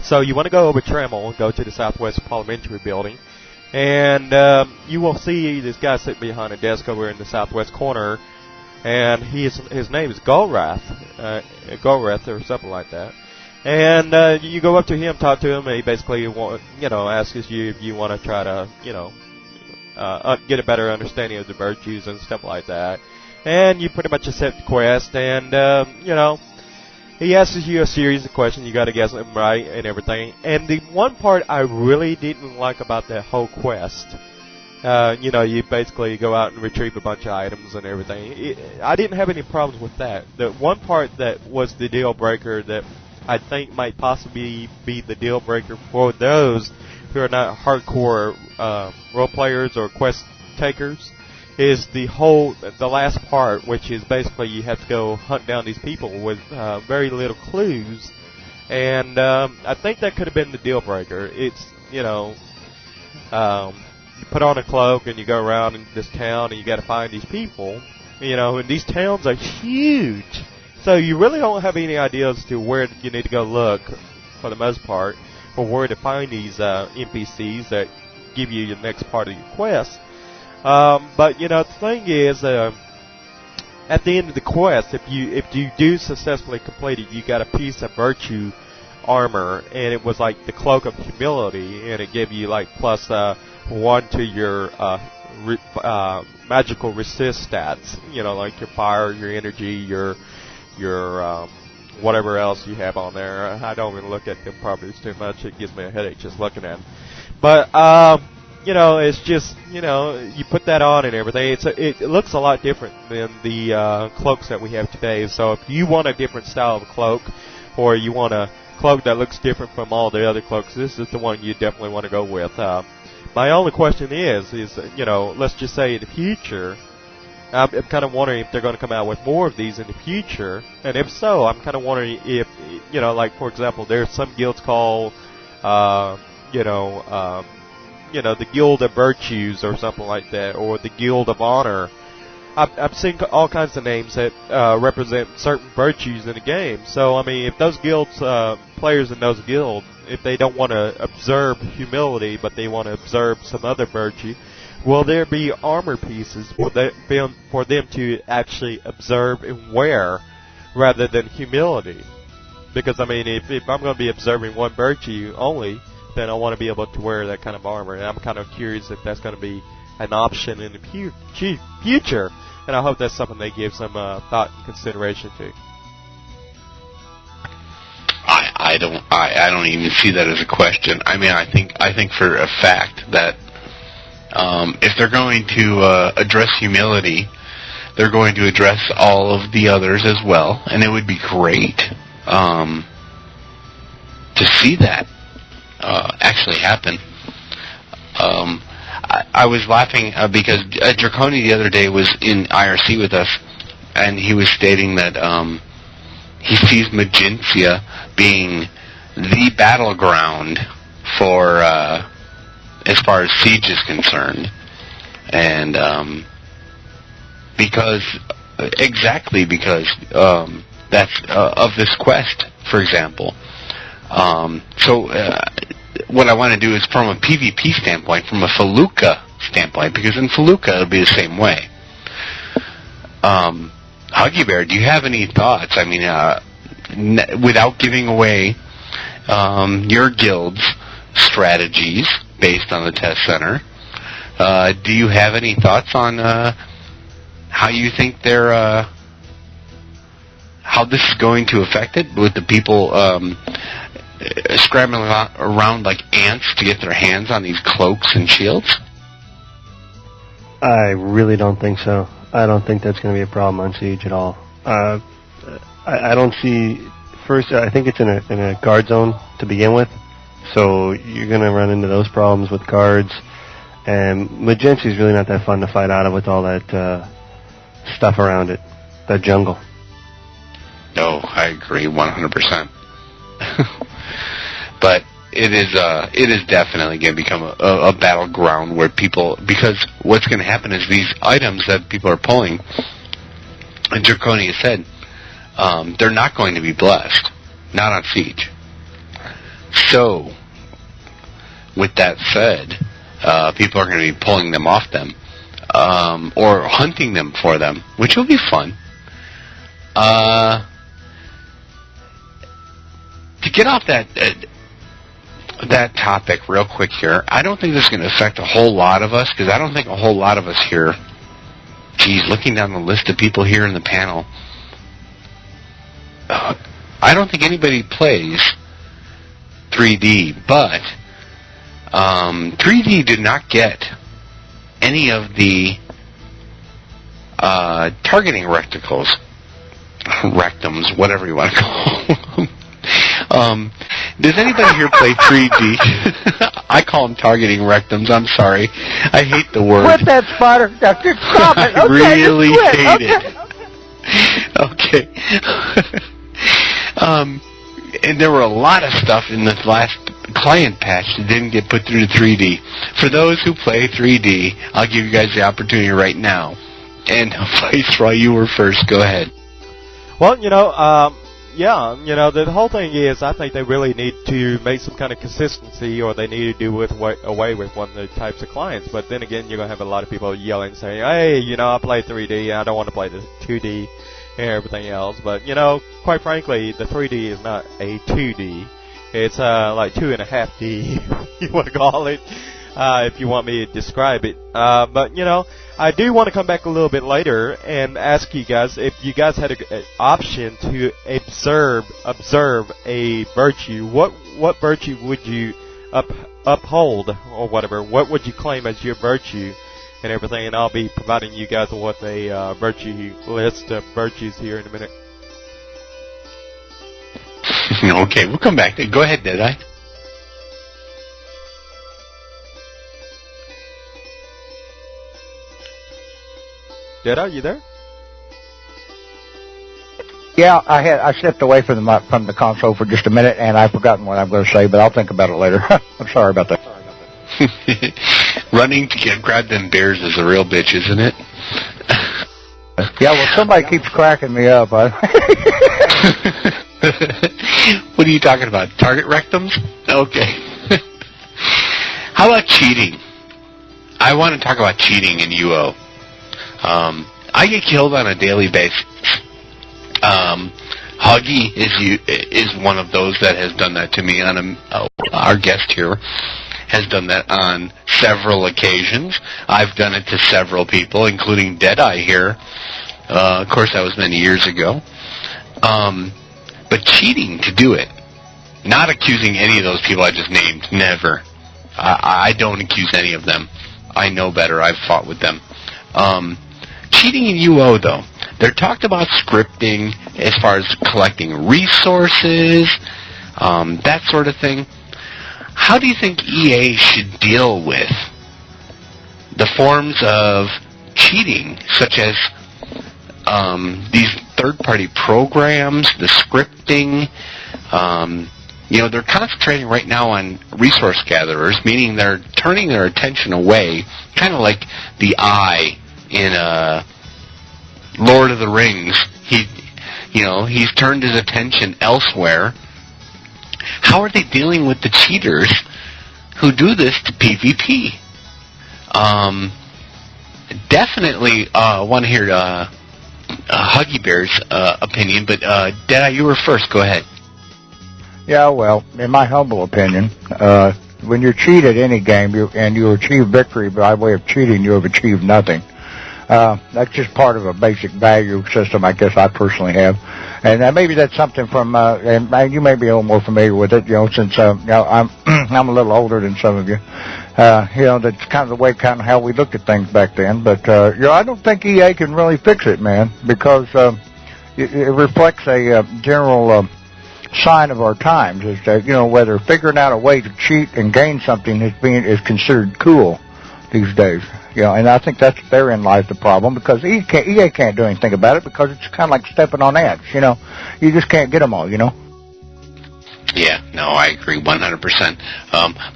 So you want to go over Trammel and go to the southwest parliamentary building, and you will see this guy sitting behind a desk over in the southwest corner, and his name is Golrath or something like that. And you go up to him, talk to him, and he basically asks you if you want to try to get a better understanding of the virtues and stuff like that. And you pretty much accept the quest, and he asks you a series of questions. You got to guess them right and everything. And the one part I really didn't like about that whole quest, you basically go out and retrieve a bunch of items and everything. I didn't have any problems with that. The one part that was the deal breaker that I think might possibly be the deal breaker for those who are not hardcore role players or quest takers is the last part, which is basically you have to go hunt down these people with very little clues, and I think that could have been the deal breaker. It's you put on a cloak and you go around in this town and you got to find these people, and these towns are huge, so you really don't have any idea as to where you need to go look for the most part, or where to find these NPCs that give you your next part of your quest. But the thing is, at the end of the quest, if you do successfully complete it, you got a piece of virtue armor, and it was like the cloak of humility, and it gave you like plus 1 to your magical resist stats. Like your fire, your energy, your whatever else you have on there. I don't even look at them properties too much. It gives me a headache just looking at them. But it's just, you put that on and everything. It looks a lot different than the cloaks that we have today. So if you want a different style of cloak, or you want a cloak that looks different from all the other cloaks, this is the one you definitely want to go with. My only question is, let's just say in the future, I'm kind of wondering if they're going to come out with more of these in the future. And if so, I'm kind of wondering if, like, for example, there's some guilds called, the Guild of Virtues or something like that, or the Guild of Honor. I've seen all kinds of names that represent certain virtues in the game. So, I mean, if those guilds, players in those guilds, if they don't want to observe humility, but they want to observe some other virtue, will there be armor pieces for them to actually observe and wear rather than humility? Because, I mean, if I'm going to be observing one virtue only, then I want to be able to wear that kind of armor. And I'm kind of curious if that's going to be an option in the future. And I hope that's something they give some thought and consideration to. I I don't even see that as a question. I mean, I think for a fact that if they're going to address humility, they're going to address all of the others as well, and it would be great to see that actually happen. I was laughing because Draconi the other day was in IRC with us, and he was stating that he sees Magentia being the battleground for as far as Siege is concerned, and because that's of this quest, for example. So what I want to do is from a PvP standpoint, from a Feluca standpoint, because in Feluca it'll be the same way. Huggy Bear, do you have any thoughts? I mean, without giving away your guild's strategies based on the test center, do you have any thoughts on how you think how this is going to affect it, with the people scrambling around like ants to get their hands on these cloaks and shields? I really don't think so. I don't think that's going to be a problem on Siege at all. I don't see. First, I think it's in a guard zone to begin with, so you're going to run into those problems with guards. And Magentia is really not that fun to fight out of with all that stuff around it, that jungle. No, I agree 100%. But it is definitely going to become a battleground where people, because what's going to happen is these items that people are pulling, and Draconia said, they're not going to be blessed, not on Siege. So, with that said, people are going to be pulling them off them, or hunting them for them, which will be fun. To get off that topic real quick here, I don't think this is going to affect a whole lot of us, because I don't think a whole lot of us here, looking down the list of people here in the panel, I don't think anybody plays 3D, but 3D did not get any of the targeting rectums, whatever you want to call them. Does anybody here play 3D? I call them targeting rectums. I'm sorry. I hate the word. Quit that, Spider. Just stop it. I Okay, really hate it. Okay. And there were a lot of stuff in this last client patch that didn't get put through to 3D. For those who play 3D, I'll give you guys the opportunity right now. And Viceroy, you were first. Go ahead. Well, the whole thing is, I think they really need to make some kind of consistency, or they need to do away with one of the types of clients. But then again, you're going to have a lot of people yelling, saying, hey, I play 3D, I don't want to play the 2D and everything else. But, quite frankly, the 3D is not a 2D. It's like 2.5D, you want to call it, if you want me to describe it. But, I do want to come back a little bit later and ask you guys if you guys had an option to observe a virtue. What virtue would you uphold, or whatever? What would you claim as your virtue and everything? And I'll be providing you guys with a virtue list of virtues here in a minute. Okay, we'll come back. Go ahead, Deadeye. Deadeye, you there? Yeah, I stepped away from the console for just a minute, and I've forgotten what I'm going to say, but I'll think about it later. I'm sorry about that. Running to grab them bears is a real bitch, isn't it? Yeah, well, somebody keeps cracking me up. What are you talking about? Target rectums? Okay. How about cheating? I want to talk about cheating in UO. I get killed on a daily basis. Huggy is one of those that has done that to me. Our guest here has done that on several occasions. I've done it to several people, including Deadeye here. Of course, that was many years ago. But cheating to do it Not accusing any of those people I just named. Never. I don't accuse any of them. I know better. I've fought with them. Cheating in UO, though. They're talked about scripting as far as collecting resources, that sort of thing. How do you think EA should deal with the forms of cheating, such as these third-party programs, the scripting? They're concentrating right now on resource gatherers, meaning they're turning their attention away, kind of like the Eye in Lord of the Rings. He's turned his attention elsewhere. How are they dealing with the cheaters who do this to PvP? Definitely want to hear Huggy Bear's opinion, but Deadeye, you were first. Go ahead. Yeah, well, in my humble opinion, when you cheat at any game and you achieve victory by way of cheating, you have achieved nothing. That's just part of a basic value system, I guess I personally have. And maybe that's something from, and you may be a little more familiar with it, since, I'm a little older than some of you. That's kind of the way, kind of how we looked at things back then. But, I don't think EA can really fix it, man, because, it reflects a, general, sign of our times is that, whether figuring out a way to cheat and gain something is considered cool these days. And I think therein lies the problem, because EA can't do anything about it, because it's kind of like stepping on ants, You just can't get them all, Yeah, no, I agree 100%.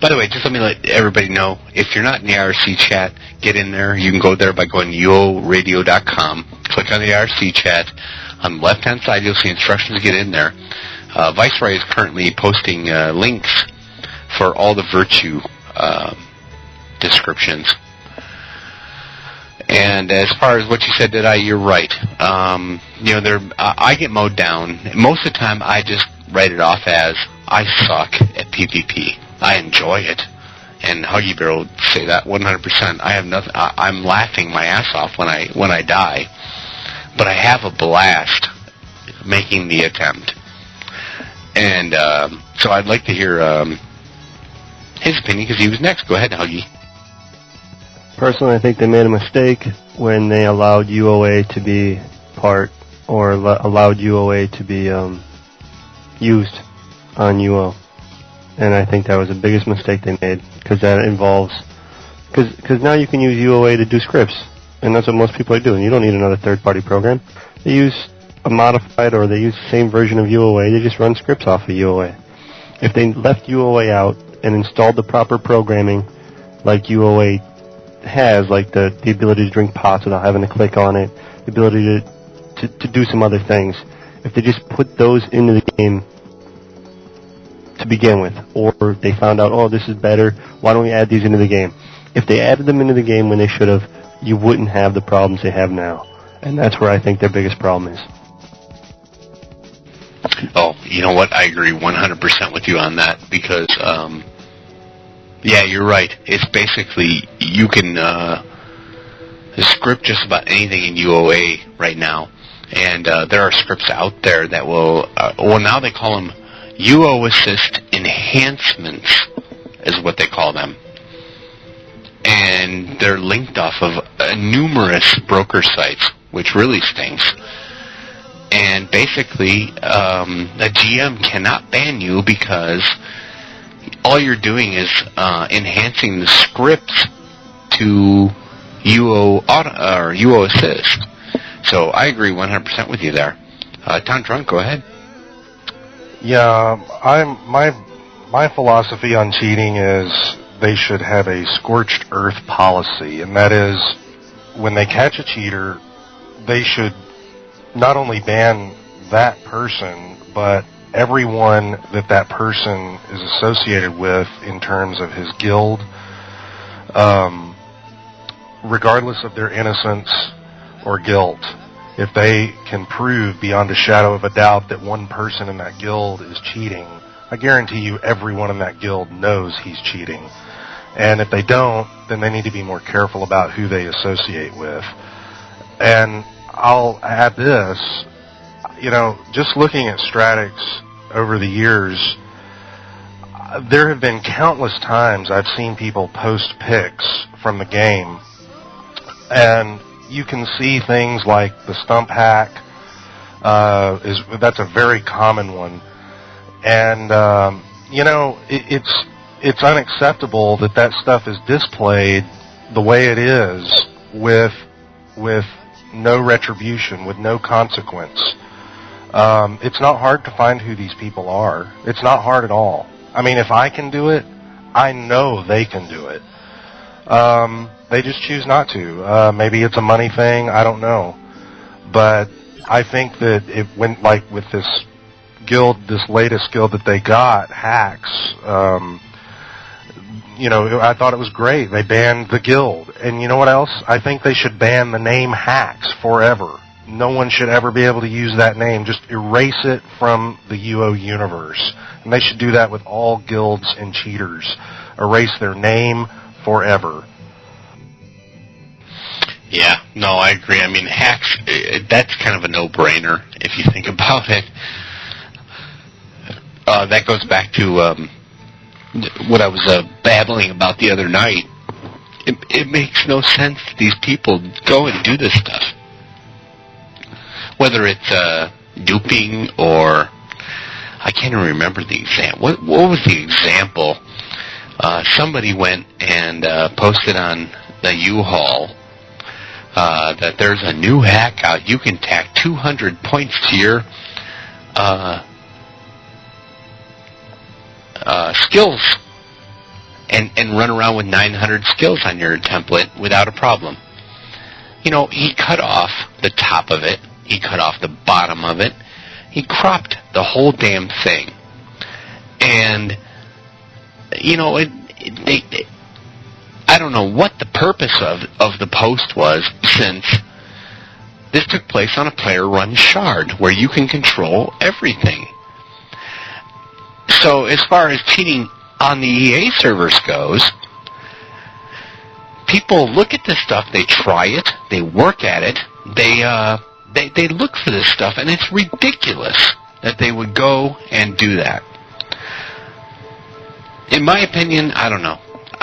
By the way, just let everybody know, if you're not in the IRC chat, get in there. You can go there by going to UORadio.com. Click on the IRC chat. On the left-hand side, you'll see instructions to get in there. Viceroy is currently posting links for all the virtue descriptions. And as far as what you said, you're right. I get mowed down. Most of the time, I just write it off as I suck at PvP. I enjoy it, and Huggy Bear will say that 100%. I have nothing. I'm laughing my ass off when I die, but I have a blast making the attempt. And so I'd like to hear his opinion, because he was next. Go ahead, Huggy. Personally, I think they made a mistake when they allowed UOA to be allowed UOA to be used on UO. And I think that was the biggest mistake they made, because that involves... Because now you can use UOA to do scripts, and that's what most people are doing. You don't need another third-party program. They use a modified, or they use the same version of UOA. They just run scripts off of UOA. If they left UOA out and installed the proper programming like UOA has, like the ability to drink pots without having to click on it, the ability to do some other things, if they just put those into the game to begin with, or they found out, oh, this is better, why don't we add these into the game? If they added them into the game when they should have, you wouldn't have the problems they have now. And that's where I think their biggest problem is. Oh, you know what? I agree 100% with you on that, because, yeah, you're right. It's basically, you can script just about anything in UOA right now. And there are scripts out there that will, now they call them UO Assist Enhancements, is what they call them. And they're linked off of numerous broker sites, which really stinks. And basically, a GM cannot ban you, because all you're doing is enhancing the scripts to UO Assist. So I agree 100% with you there. Tom Trunk, go ahead. Yeah, my philosophy on cheating is they should have a scorched earth policy, and that is, when they catch a cheater, they should not only ban that person, but everyone that person is associated with in terms of his guild, regardless of their innocence or guilt. If they can prove beyond a shadow of a doubt that one person in that guild is cheating, I guarantee you everyone in that guild knows he's cheating. And if they don't, then they need to be more careful about who they associate with. And I'll add this, just looking at Stratix over the years, there have been countless times I've seen people post pics from the game, and you can see things like the stump hack. That's a very common one, and it's unacceptable that stuff is displayed the way it is with no retribution, with no consequence. It's not hard to find who these people are. It's not hard at all. I mean, if I can do it, I know they can do it. They just choose not to. Maybe it's a money thing. I don't know. But I think that it went like with this guild, this latest guild that they got, Hacks. I thought it was great. They banned the guild. And you know what else? I think they should ban the name Hacks forever. No one should ever be able to use that name. Just erase it from the UO universe. And they should do that with all guilds and cheaters. Erase their name forever. Yeah, no, I agree. I mean, Hacks, that's kind of a no-brainer if you think about it. That goes back to what I was babbling about the other night. It makes no sense that these people go and do this stuff. Whether it's duping or... I can't even remember the example. What was the example? Somebody went and posted on the U-Haul that there's a new hack out. You can tack 200 points to your skills and run around with 900 skills on your template without a problem. He cut off the top of it. He cut off the bottom of it. He cropped the whole damn thing. And, I don't know what the purpose of the post was, since this took place on a player-run shard where you can control everything. So as far as cheating on the EA servers goes, people look at this stuff, they try it, they work at it, they look for this stuff, and it's ridiculous that they would go and do that. In my opinion, I don't know.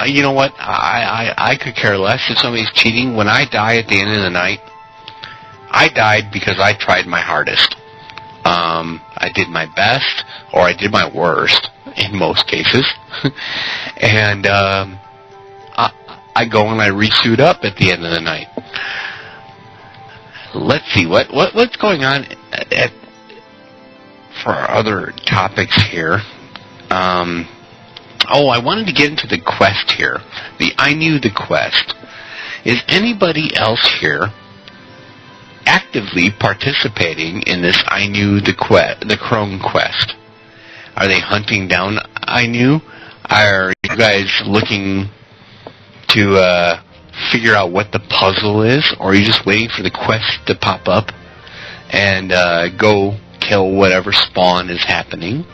You know what? I could care less if somebody's cheating. When I die at the end of the night, I died because I tried my hardest. I did my best, or I did my worst in most cases. And I go and I resuit up at the end of the night. Let's see what's going on for our other topics here. I wanted to get into the quest here. I knew the quest. Is anybody else here actively participating in this I knew the Crone quest? Are they hunting down I knew? Are you guys looking to figure out what the puzzle is, or are you just waiting for the quest to pop up and go kill whatever spawn is happening?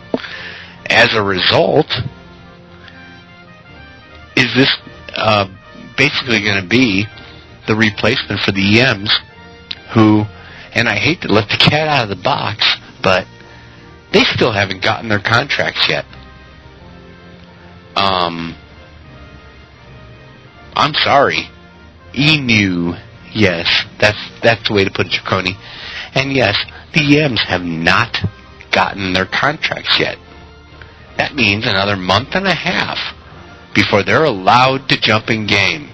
As a result, is this basically going to be the replacement for the EMs who, and I hate to let the cat out of the box, but they still haven't gotten their contracts yet. I'm sorry. Enu, yes, that's the way to put it, Chaconi. And yes, the EMs have not gotten their contracts yet. That means another month and a half before they're allowed to jump in game.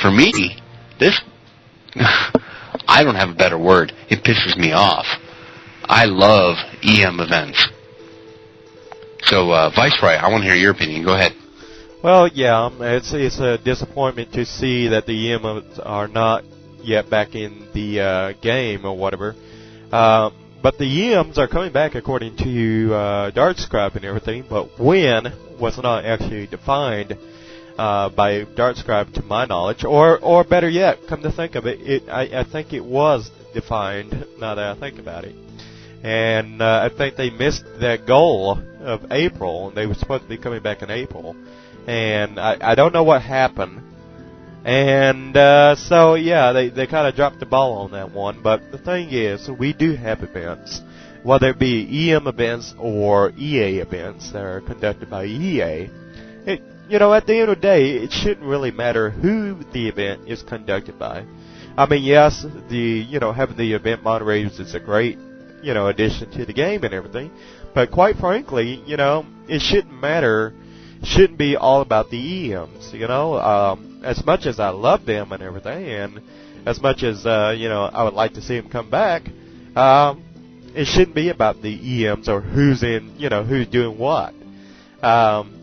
For me, this, I don't have a better word. It pisses me off. I love EM events. So, Viceroy, I want to hear your opinion. Go ahead. Well, yeah, it's a disappointment to see that the EMs are not yet back in the game or whatever. But the EMs are coming back according to Dartscribe and everything, but when was not actually defined by Dartscribe to my knowledge, or better yet, come to think of it, I think it was defined, now that I think about it. And I think they missed that goal of April, and they were supposed to be coming back in April. And I don't know what happened. And so, yeah, they kind of dropped the ball on that one. But the thing is, we do have events. whether it be EM events or EA events that are conducted by EA, at the end of the day, it shouldn't really matter who the event is conducted by. I mean, yes, having the event moderators is a great, addition to the game and everything, but quite frankly, it shouldn't be all about the EMs, as much as I love them and everything, and as much as, I would like to see them come back, it shouldn't be about the EMs or who's doing what.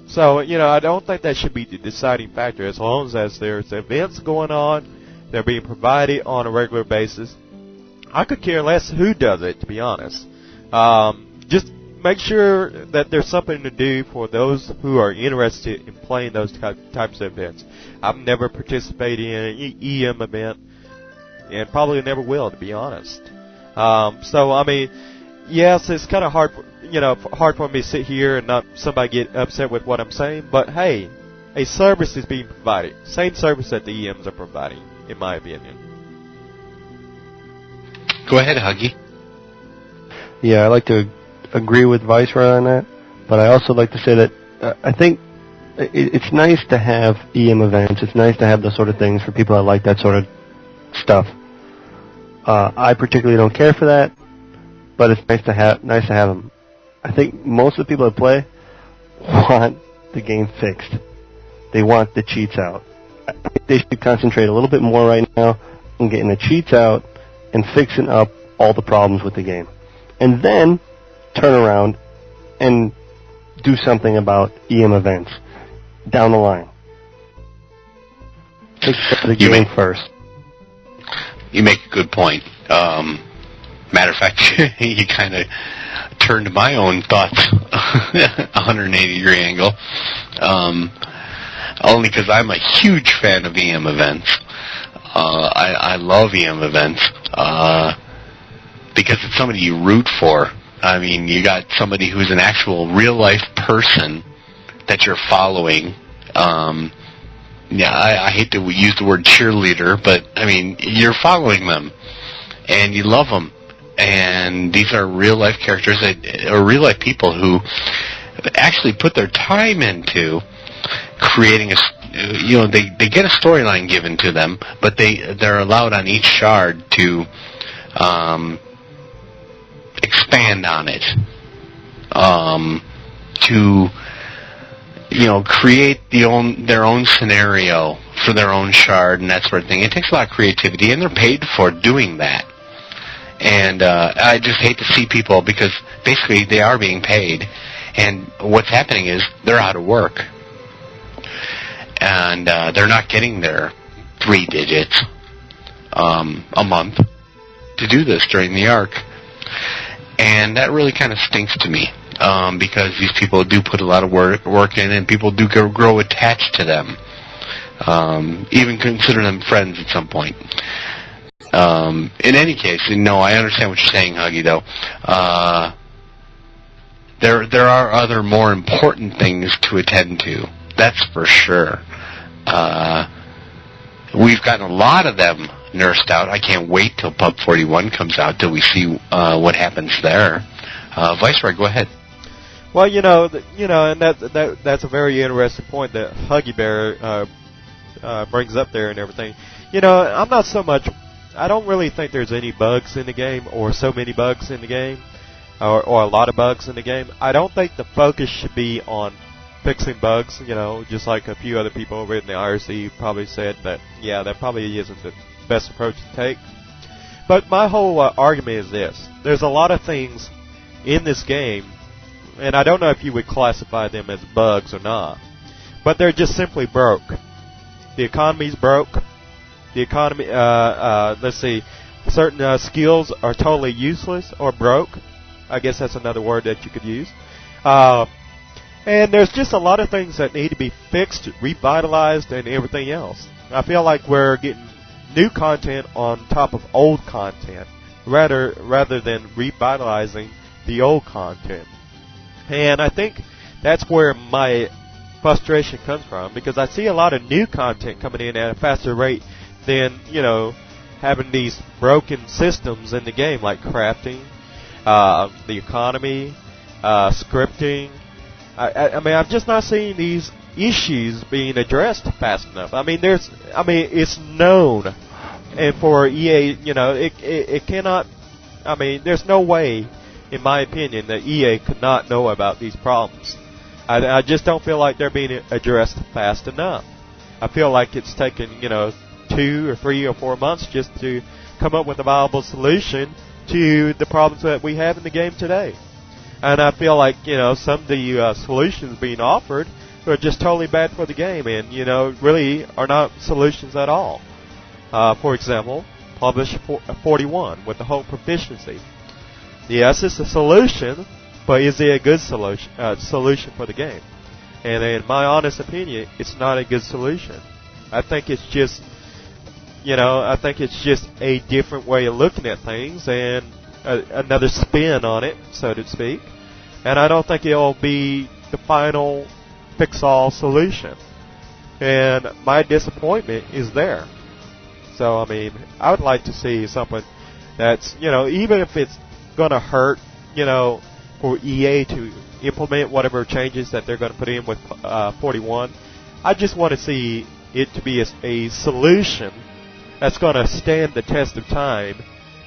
So, I don't think that should be the deciding factor. As long as there's events going on, they're being provided on a regular basis. I could care less who does it, to be honest. Just make sure that there's something to do for those who are interested in playing those types of events. I've never participated in an EM event, and probably never will, to be honest. So, I mean, yes, it's kind of hard for me to sit here and not somebody get upset with what I'm saying, but hey, a service is being provided. Same service that the EMs are providing, in my opinion. Go ahead, Huggy. Yeah, I like to agree with Viceroy on that, but I also like to say that I think it's nice to have EM events. It's nice to have those sort of things for people that like that sort of stuff. I particularly don't care for that, but it's nice to have them. I think most of the people that play want the game fixed. They want the cheats out. I think they should concentrate a little bit more right now on getting the cheats out and fixing up all the problems with the game. And then turn around and do something about EM events down the line. Take the game first. You make a good point. Matter of fact, you kind of turned my own thoughts 180-degree angle. Only because I'm a huge fan of EM events. I love EM events because it's somebody you root for. I mean, you got somebody who's an actual real-life person that you're following. I hate to use the word cheerleader, but, I mean, you're following them, and you love them. And these are real-life characters, or real-life people who actually put their time into creating they get a storyline given to them, but they're allowed on each shard to expand on it, to create their own scenario for their own shard and that sort of thing. It takes a lot of creativity, and they're paid for doing that. And I just hate to see people, because basically they are being paid, and what's happening is they're out of work, and they're not getting their 3 digits a month to do this during the arc. And that really kind of stinks to me, because these people do put a lot of work in, and people do grow attached to them, even consider them friends at some point. In any case, I understand what you're saying, Huggy, though. There are other more important things to attend to. That's for sure. We've gotten a lot of them nursed out. I can't wait till Pub 41 comes out till we see what happens there. Viceroy, go ahead. Well, and that's a very interesting point that Huggy Bear brings up there and everything. I'm not so much. I don't really think there's any bugs in the game, or so many bugs in the game, or a lot of bugs in the game. I don't think the focus should be on fixing bugs, just like a few other people over in the IRC probably said that, that probably isn't the best approach to take. But my whole argument is this. There's a lot of things in this game, and I don't know if you would classify them as bugs or not, but they're just simply broke. The economy's broke. The economy, certain skills are totally useless or broke. I guess that's another word that you could use. And there's just a lot of things that need to be fixed, revitalized, and everything else. I feel like we're getting new content on top of old content, rather than revitalizing the old content. And I think that's where my frustration comes from, because I see a lot of new content coming in at a faster rate than, having these broken systems in the game, like crafting, the economy, scripting. I mean, I'm just not seeing these issues being addressed fast enough. I mean, it's known, and for EA, it cannot. I mean, there's no way, in my opinion, that EA could not know about these problems. I just don't feel like they're being addressed fast enough. I feel like it's taken, 2 or 3 or 4 months just to come up with a viable solution to the problems that we have in the game today. And I feel like, some of the solutions being offered are just totally bad for the game and, really are not solutions at all. For example, Publish 41 with the whole proficiency. Yes, it's a solution, but is it a good solution for the game? And in my honest opinion, it's not a good solution. I think it's just, a different way of looking at things and another spin on it, so to speak. And I don't think it'll be the final fix-all solution. And my disappointment is there. So, I mean, I would like to see something that's, even if it's going to hurt, for EA to implement whatever changes that they're going to put in with 41, I just want to see it to be a solution that's going to stand the test of time,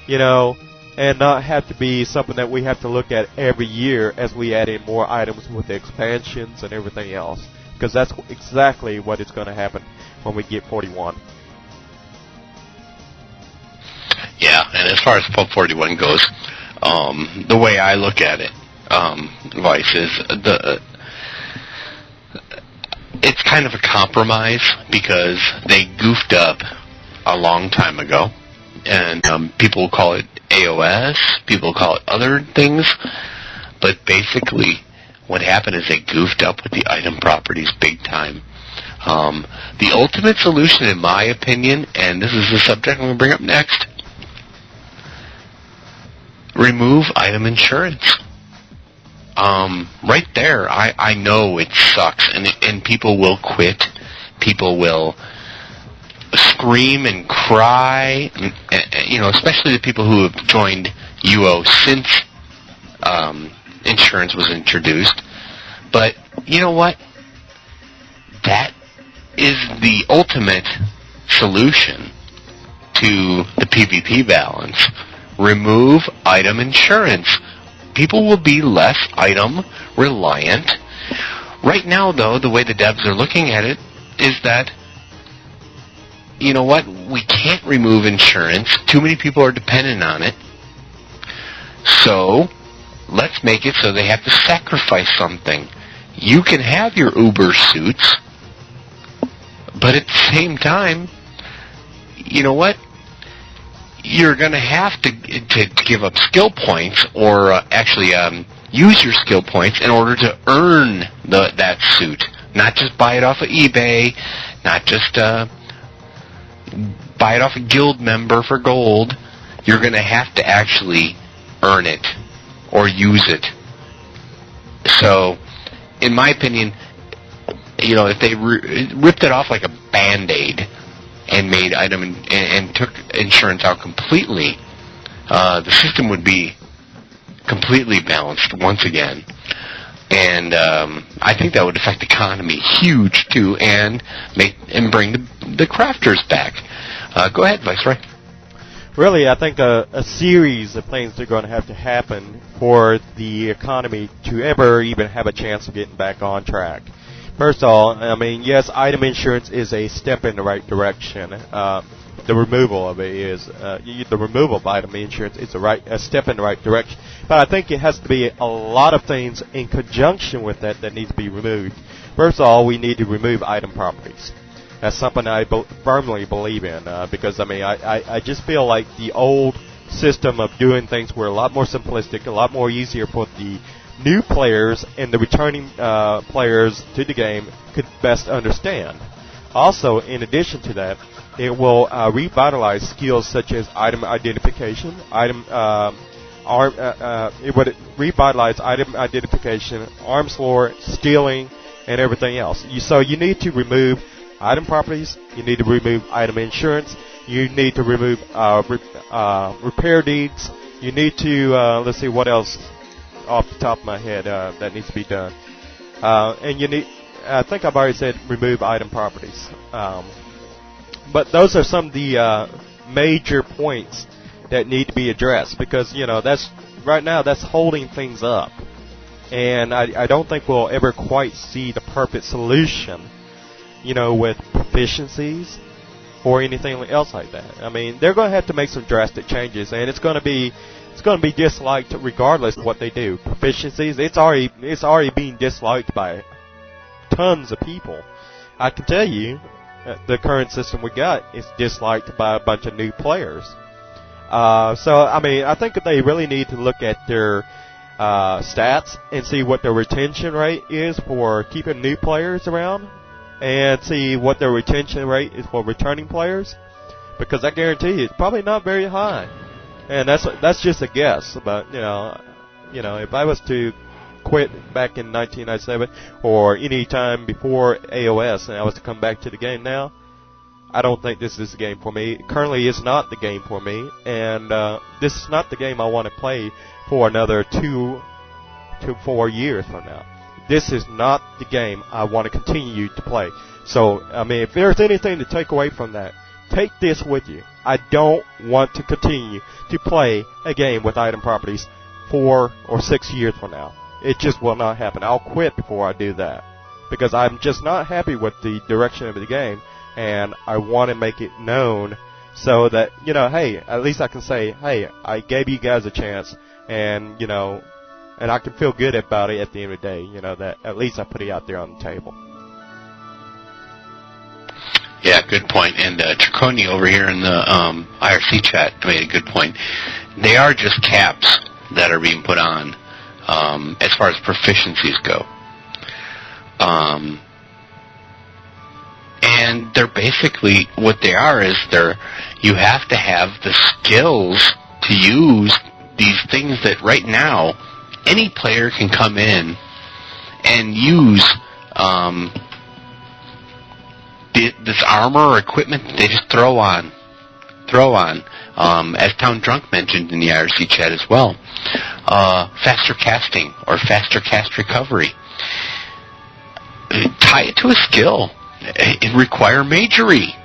and not have to be something that we have to look at every year as we add in more items with the expansions and everything else. Because that's exactly what is going to happen when we get 41. Yeah, and as far as Pub 41 goes, the way I look at it, Vice, is it's kind of a compromise because they goofed up a long time ago, and people call it AOS, people call it other things, but basically what happened is they goofed up with the item properties big time. The ultimate solution, in my opinion, and this is the subject I'm going to bring up next, remove item insurance. Right there, I know it sucks, and people will quit. People will scream and cry, especially the people who have joined UO since insurance was introduced. But you know what? That is the ultimate solution to the PvP balance. Remove item insurance. People will be less item reliant. Right now, though, the way the devs are looking at it is that, you know what, we can't remove insurance. Too many people are dependent on it. So, let's make it so they have to sacrifice something. You can have your Uber suits, but at the same time, you know what? You're going to have to give up skill points or actually use your skill points in order to earn that suit. Not just buy it off of eBay, not just buy it off a guild member for gold. You're going to have to actually earn it or use it. So, in my opinion, if they ripped it off like a Band-Aid and made item and took insurance out completely, the system would be completely balanced once again. And I think that would affect the economy huge too, and bring the crafters back. Go ahead, Viceroy. Really, I think a series of things are going to have to happen for the economy to ever even have a chance of getting back on track. First of all, I mean, yes, item insurance is a step in the right direction. The removal of it is the removal of item insurance is a step in the right direction. But I think it has to be a lot of things in conjunction with that needs to be removed. First of all, we need to remove item properties. That's something I firmly believe in because I just feel like the old system of doing things were a lot more simplistic, a lot more easier for the new players and the returning players to the game could best understand. Also, in addition to that, it will revitalize skills such as item identification, it would revitalize item identification, arms lore, stealing, and everything else. So you need to remove item properties, you need to remove item insurance, you need to remove repair deeds, You need to, let's see what else off the top of my head that needs to be done. And you need, I think I've already said remove item properties. But those are some of the major points that need to be addressed because, that's right now that's holding things up. And I don't think we'll ever quite see the perfect solution, with proficiencies or anything else like that. I mean, they're going to have to make some drastic changes, and it's going to be disliked regardless of what they do. Proficiencies, it's already being disliked by tons of people. I can tell you, the current system we got is disliked by a bunch of new players. So I mean, I think that they really need to look at their stats and see what their retention rate is for keeping new players around, and see what their retention rate is for returning players, because I guarantee you it's probably not very high. And that's just a guess. But if I was to quit back in 1997 or any time before AOS and I was to come back to the game now, I don't think this is the game for me. Currently, it's not the game for me, and this is not the game I want to play for another 2 to 4 years from now. This is not the game I want to continue to play. So, I mean, if there's anything to take away from that, take this with you. I don't want to continue to play a game with item properties 4 or 6 years from now. It just will not happen. I'll quit before I do that, because I'm just not happy with the direction of the game, and I want to make it known so that, hey, at least I can say, hey, I gave you guys a chance, and, and I can feel good about it at the end of the day, that at least I put it out there on the table. Yeah, good point. And Triconi over here in the IRC chat made a good point. They are just caps that are being put on as far as proficiencies go. And they're basically, what they are is you have to have the skills to use these things that right now any player can come in and use this armor or equipment that they just throw on. As Town Drunk mentioned in the IRC chat as well. Faster casting or faster cast recovery. Tie it to a skill. It require magery.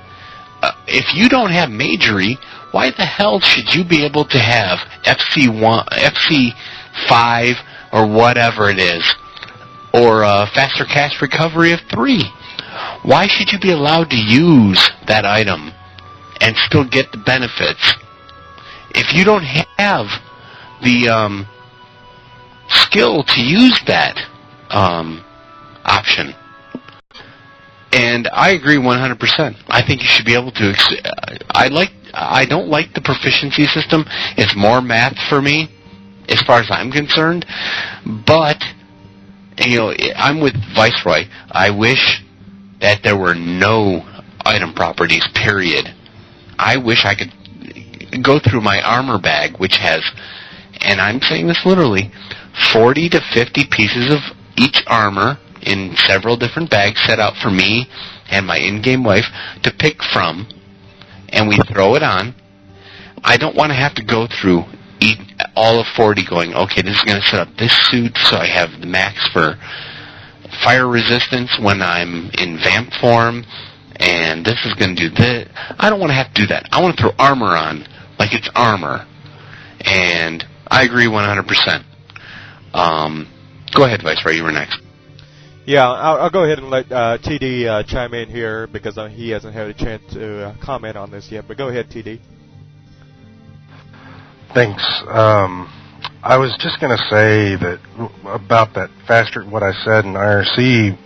If you don't have magery, why the hell should you be able to have FC1, FC5, or whatever it is, or faster cast recovery of 3? Why should you be allowed to use that item and still get the benefits if you don't have the skill to use that option? And I agree 100%. I think you should be able to. I don't like the proficiency system. It's more math for me, as far as I'm concerned. But I'm with Viceroy. I wish that there were no item properties, period. I wish I could go through my armor bag, which has, and I'm saying this literally, 40 to 50 pieces of each armor in several different bags set out for me and my in-game wife to pick from, and we throw it on. I don't want to have to go through all of 40 going, okay, this is going to set up this suit so I have the max for fire resistance when I'm in vamp form, and this is going to do this. I don't want to have to do that. I want to throw armor on like it's armor. And I agree 100%. Go ahead, Viceroy, you were next. Yeah, I'll go ahead and let TD chime in here because he hasn't had a chance to comment on this yet. But go ahead, TD. Thanks. I was just going to say that about that faster, what I said in IRC,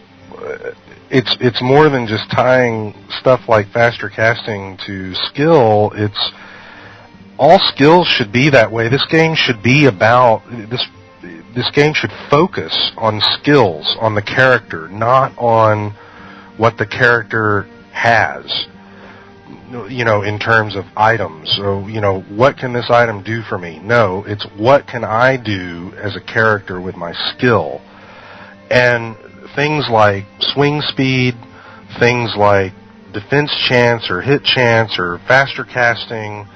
it's more than just tying stuff like faster casting to skill. It's all skills should be that way. This game should be about this game should focus on skills, on the character, not on what the character has, in terms of items. So, what can this item do for me? No, it's what can I do as a character with my skill. And things like swing speed, things like defense chance or hit chance or faster casting,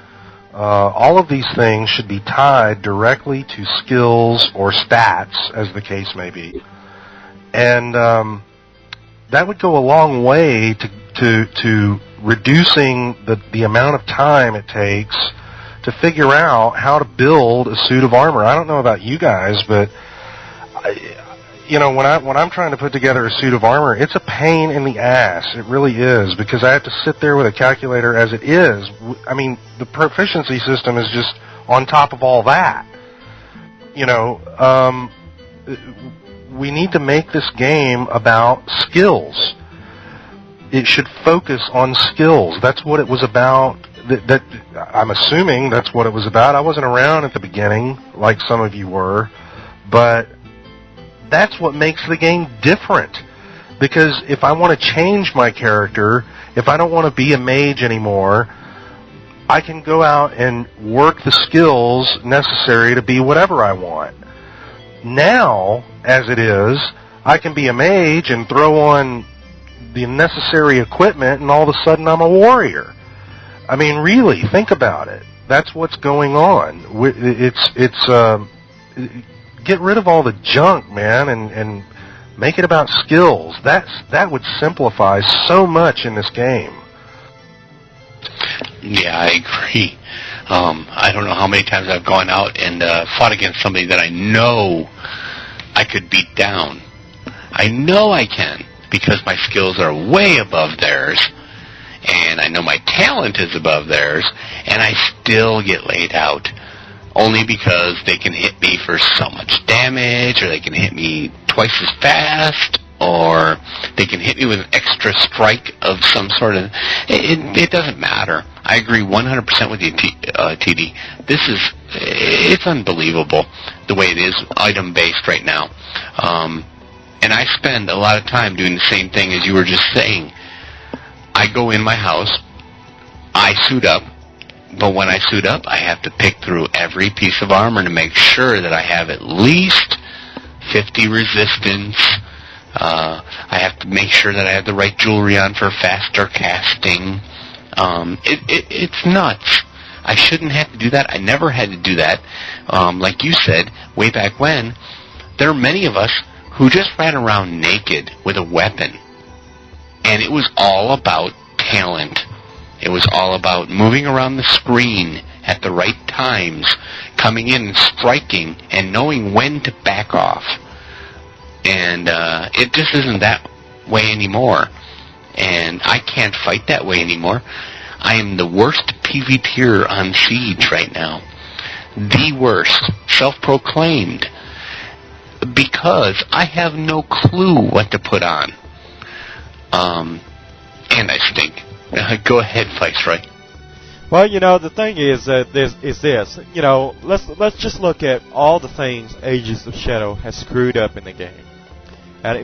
all of these things should be tied directly to skills or stats, as the case may be. And that would go a long way to reducing the amount of time it takes to figure out how to build a suit of armor. I don't know about you guys, but when I'm trying to put together a suit of armor, it's a pain in the ass. It really is, because I have to sit there with a calculator as it is. I mean, the proficiency system is just on top of all that. We need to make this game about skills. It should focus on skills. That's what it was about. That I'm assuming that's what it was about. I wasn't around at the beginning like some of you were, but that's what makes the game different. Because if I want to change my character, if I don't want to be a mage anymore, I can go out and work the skills necessary to be whatever I want. Now, as it is, I can be a mage and throw on the necessary equipment, and all of a sudden I'm a warrior. I mean, really, think about it. That's what's going on. Get rid of all the junk, man, and make it about skills. That would simplify so much in this game. Yeah, I agree. I don't know how many times I've gone out and fought against somebody that I know I could beat down. I know I can, because my skills are way above theirs, and I know my talent is above theirs, and I still get laid out. Only because they can hit me for so much damage, or they can hit me twice as fast, or they can hit me with an extra strike of some sort of... It doesn't matter. I agree 100% with you, TD. It's unbelievable the way it is item-based right now. And I spend a lot of time doing the same thing as you were just saying. I go in my house, I suit up, but when I suit up, I have to pick through every piece of armor to make sure that I have at least 50 resistance. I have to make sure that I have the right jewelry on for faster casting. It's nuts. I shouldn't have to do that. I never had to do that. Like you said, way back when, there are many of us who just ran around naked with a weapon. And it was all about talent. It was all about moving around the screen at the right times, coming in and striking, and knowing when to back off. And it just isn't that way anymore. And I can't fight that way anymore. I am the worst PvPer on Siege right now. The worst. Self-proclaimed. Because I have no clue what to put on. And I stink. Go ahead, Viceroy. Well, the thing is this. Let's just look at all the things Ages of Shadow has screwed up in the game.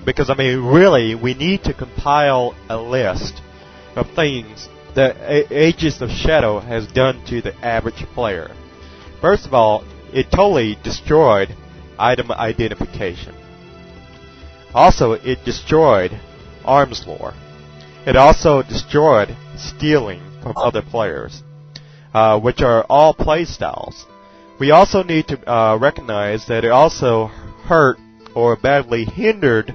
Because, really, we need to compile a list of things that Ages of Shadow has done to the average player. First of all, it totally destroyed item identification. Also, it destroyed arms lore. It also destroyed stealing from other players, which are all play styles. We also need to recognize that it also hurt or badly hindered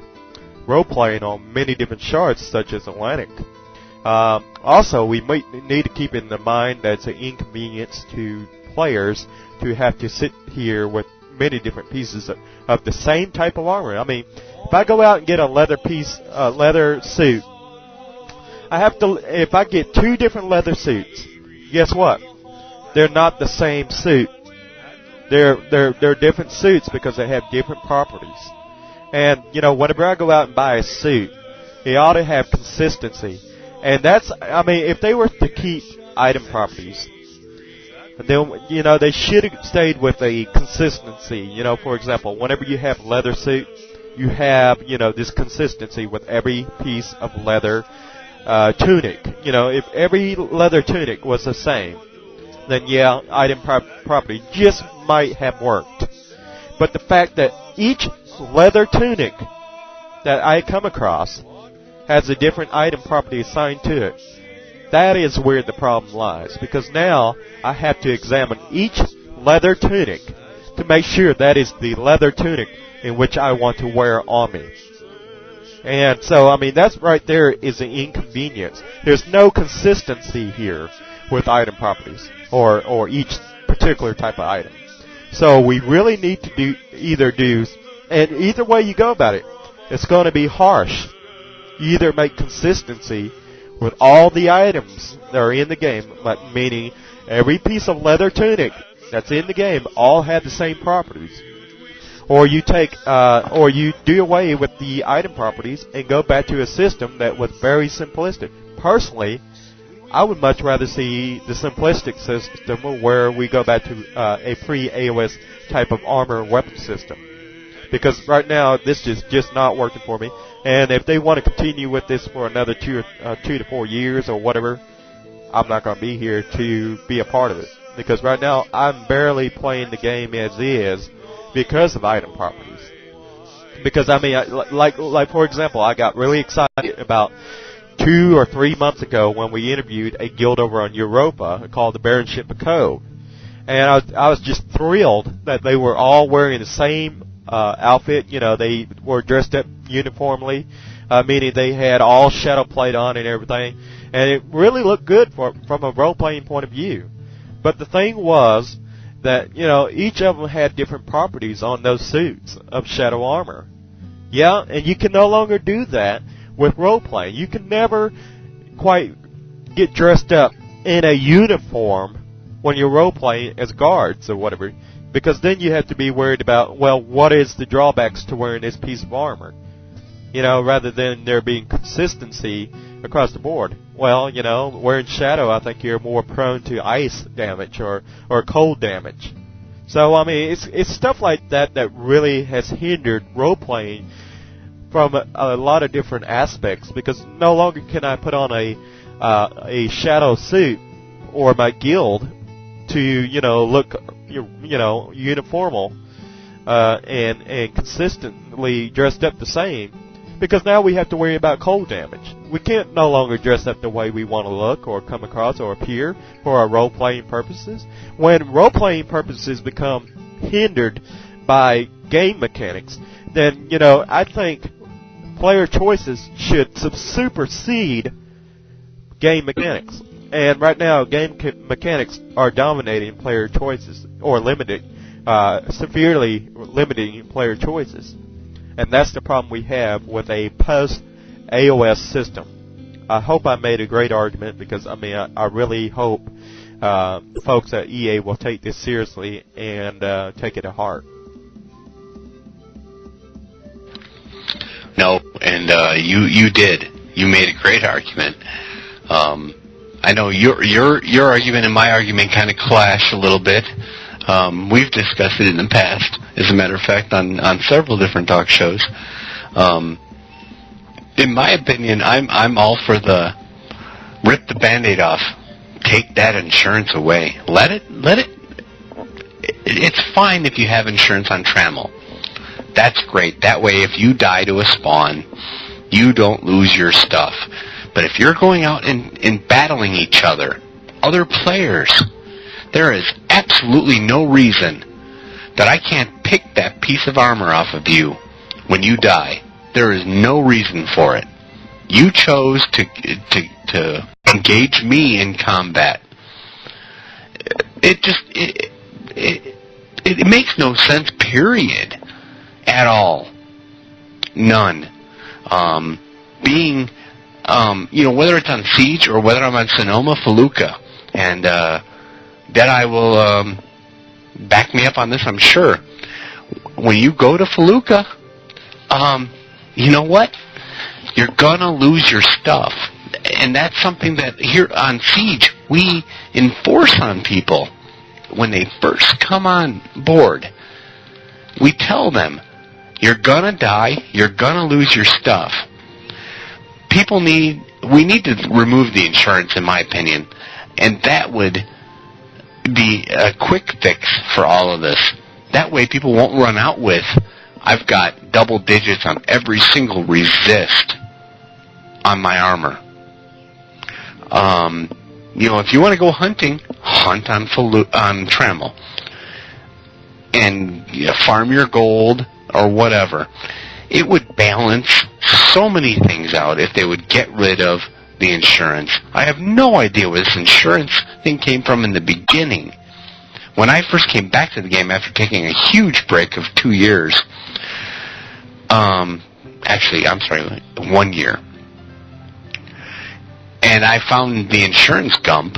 role-playing on many different shards, such as Atlantic. Also, we might need to keep in mind that it's an inconvenience to players to have to sit here with many different pieces of the same type of armor. If I go out and get a leather suit, if I get two different leather suits, guess what? They're not the same suit. They're different suits because they have different properties. And, whenever I go out and buy a suit, it ought to have consistency. And if they were to keep item properties, then, they should have stayed with a consistency. For example, whenever you have leather suit, you have, this consistency with every piece of leather tunic. If every leather tunic was the same, then yeah, item property just might have worked. But the fact that each leather tunic that I come across has a different item property assigned to it, that is where the problem lies, because now I have to examine each leather tunic to make sure that is the leather tunic in which I want to wear on me. And so, I mean, that's right there is an inconvenience. There's no consistency here with item properties or each particular type of item. So we really need to and either way you go about it, it's going to be harsh. You either make consistency with all the items that are in the game, meaning every piece of leather tunic that's in the game all have the same properties, or you do away with the item properties and go back to a system that was very simplistic. Personally, I would much rather see the simplistic system where we go back to a pre-AOS type of armor and weapon system. Because right now, this is just not working for me. And if they want to continue with this for another 2 to 4 years or whatever, I'm not going to be here to be a part of it. Because right now, I'm barely playing the game as is because of item properties. Because, I mean, like for example, I got really excited about 2 or 3 months ago when we interviewed a guild over on Europa called the Baronship of Code. And I was just thrilled that they were all wearing the same outfit. You know, they were dressed up uniformly, meaning they had all shadow plate on and everything. And it really looked good from a role-playing point of view. But the thing was that, you know, each of them had different properties on those suits of shadow armor. Yeah, and you can no longer do that with role-playing. You can never quite get dressed up in a uniform when you're role-playing as guards or whatever, because then you have to be worried about, well, what is the drawbacks to wearing this piece of armor? You know, rather than there being consistency across the board. Well, you know, wearing shadow, I think you're more prone to ice damage or cold damage. So, I mean, it's stuff like that that really has hindered role-playing from a lot of different aspects, because no longer can I put on a shadow suit or my guild to, you know, look, you know, uniformal and consistently dressed up the same, because now we have to worry about cold damage. We can't no longer dress up the way we want to look or come across or appear for our role-playing purposes. When role-playing purposes become hindered by game mechanics, then, you know, I think player choices should supersede game mechanics. And right now, game mechanics are dominating player choices, or severely limiting player choices. And that's the problem we have with a post-AOS system. I hope I made a great argument, because, I mean, I really hope folks at EA will take this seriously and take it to heart. No, and you did. You made a great argument. I know your argument and my argument kind of clash a little bit. We've discussed it in the past, as a matter of fact, on several different talk shows. In my opinion, I'm all for the rip the Band-Aid off, take that insurance away. Let it. It's fine if you have insurance on Trammel. That's great. That way, if you die to a spawn, you don't lose your stuff. But if you're going out and battling each other, other players, there is absolutely no reason that I can't pick that piece of armor off of you when you die. There is no reason for it. You chose to engage me in combat. It makes no sense, period, at all. None. Whether it's on Siege or whether I'm on Sonoma, Feluca, and Deadeye will back me up on this, I'm sure. When you go to Feluca, you know what? You're gonna lose your stuff. And that's something that here on Siege, we enforce on people. When they first come on board, we tell them, you're gonna die, you're gonna lose your stuff. We need to remove the insurance, in my opinion, and that would be a quick fix for all of this. That way people won't run out with, I've got double digits on every single resist on my armor. If you want to go hunting, hunt on Trammell. And farm your gold or whatever. It would balance so many things out if they would get rid of the insurance. I have no idea where this insurance thing came from in the beginning. When I first came back to the game after taking a huge break of 2 years, 1 year, and I found the insurance gump,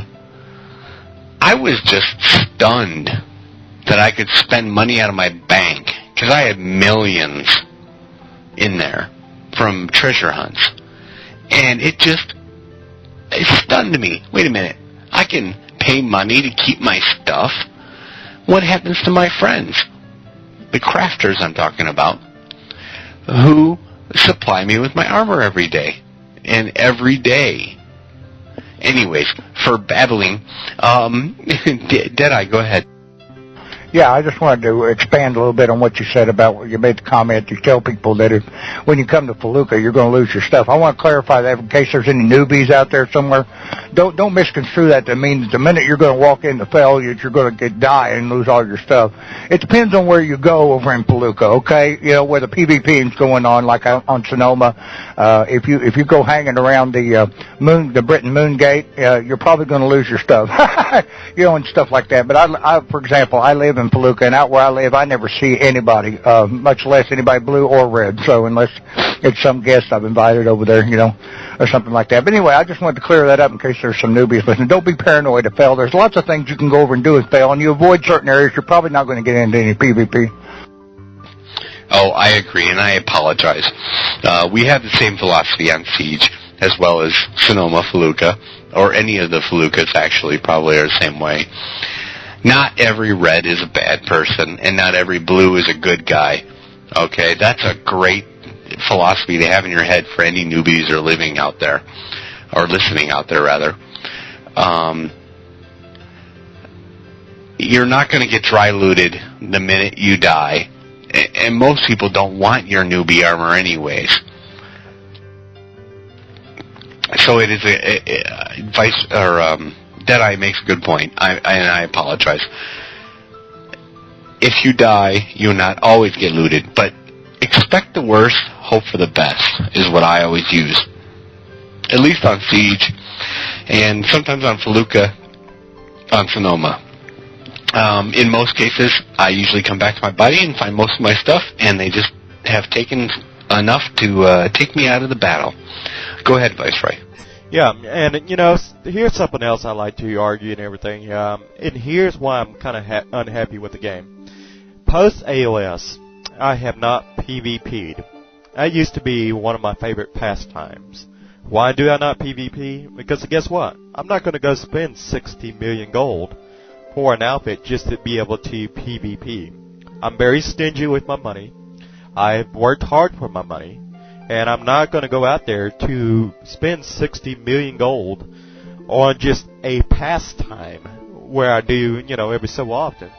I was just stunned that I could spend money out of my bank, because I had millions in there from treasure hunts. And it stunned me. Wait a minute. I can pay money to keep my stuff. What happens to my friends? The crafters I'm talking about, who supply me with my armor every day. And every day. Anyways, for babbling, Deadeye, go ahead. Yeah, I just wanted to expand a little bit on what you said about, you made the comment, you tell people that when you come to Felucca, you're going to lose your stuff. I want to clarify that in case there's any newbies out there somewhere. Don't misconstrue that to mean that the minute you're going to walk into Fel, you're going to die and lose all your stuff. It depends on where you go over in Felucca, okay? Where the PvP is going on, like on Sonoma. If you go hanging around the Britain Moon Gate, you're probably going to lose your stuff, and stuff like that. But I, for example, I live in Felucca, and out where I live, I never see anybody, much less anybody blue or red. So unless it's some guest I've invited over there, or something like that. But anyway, I just wanted to clear that up in case there's some newbies listening. Don't be paranoid of Fel. There's lots of things you can go over and do with Fel, and you avoid certain areas. You're probably not going to get into any PvP. Oh, I agree, and I apologize. We have the same philosophy on Siege, as well as Sonoma, Felucca, or any of the Feluccas actually probably are the same way. Not every red is a bad person, and not every blue is a good guy. Okay, that's a great philosophy to have in your head for any newbies or living out there, or listening out there, rather. You're not going to get dry looted the minute you die, and most people don't want your newbie armor anyways. So it is Deadeye makes a good point, and I apologize. If you die, you'll not always get looted, but expect the worst, hope for the best, is what I always use. At least on Siege, and sometimes on Felucca, on Sonoma. In most cases, I usually come back to my buddy and find most of my stuff, and they just have taken enough to take me out of the battle. Go ahead, Viceroy. Yeah, and here's something else I like to argue and everything. And here's why I'm kind of unhappy with the game. Post AOS, I have not PvP'd. That used to be one of my favorite pastimes. Why do I not PvP? Because guess what? I'm not going to go spend 60 million gold for an outfit just to be able to PvP. I'm very stingy with my money. I've worked hard for my money. And I'm not going to go out there to spend 60 million gold on just a pastime where I do, every so often.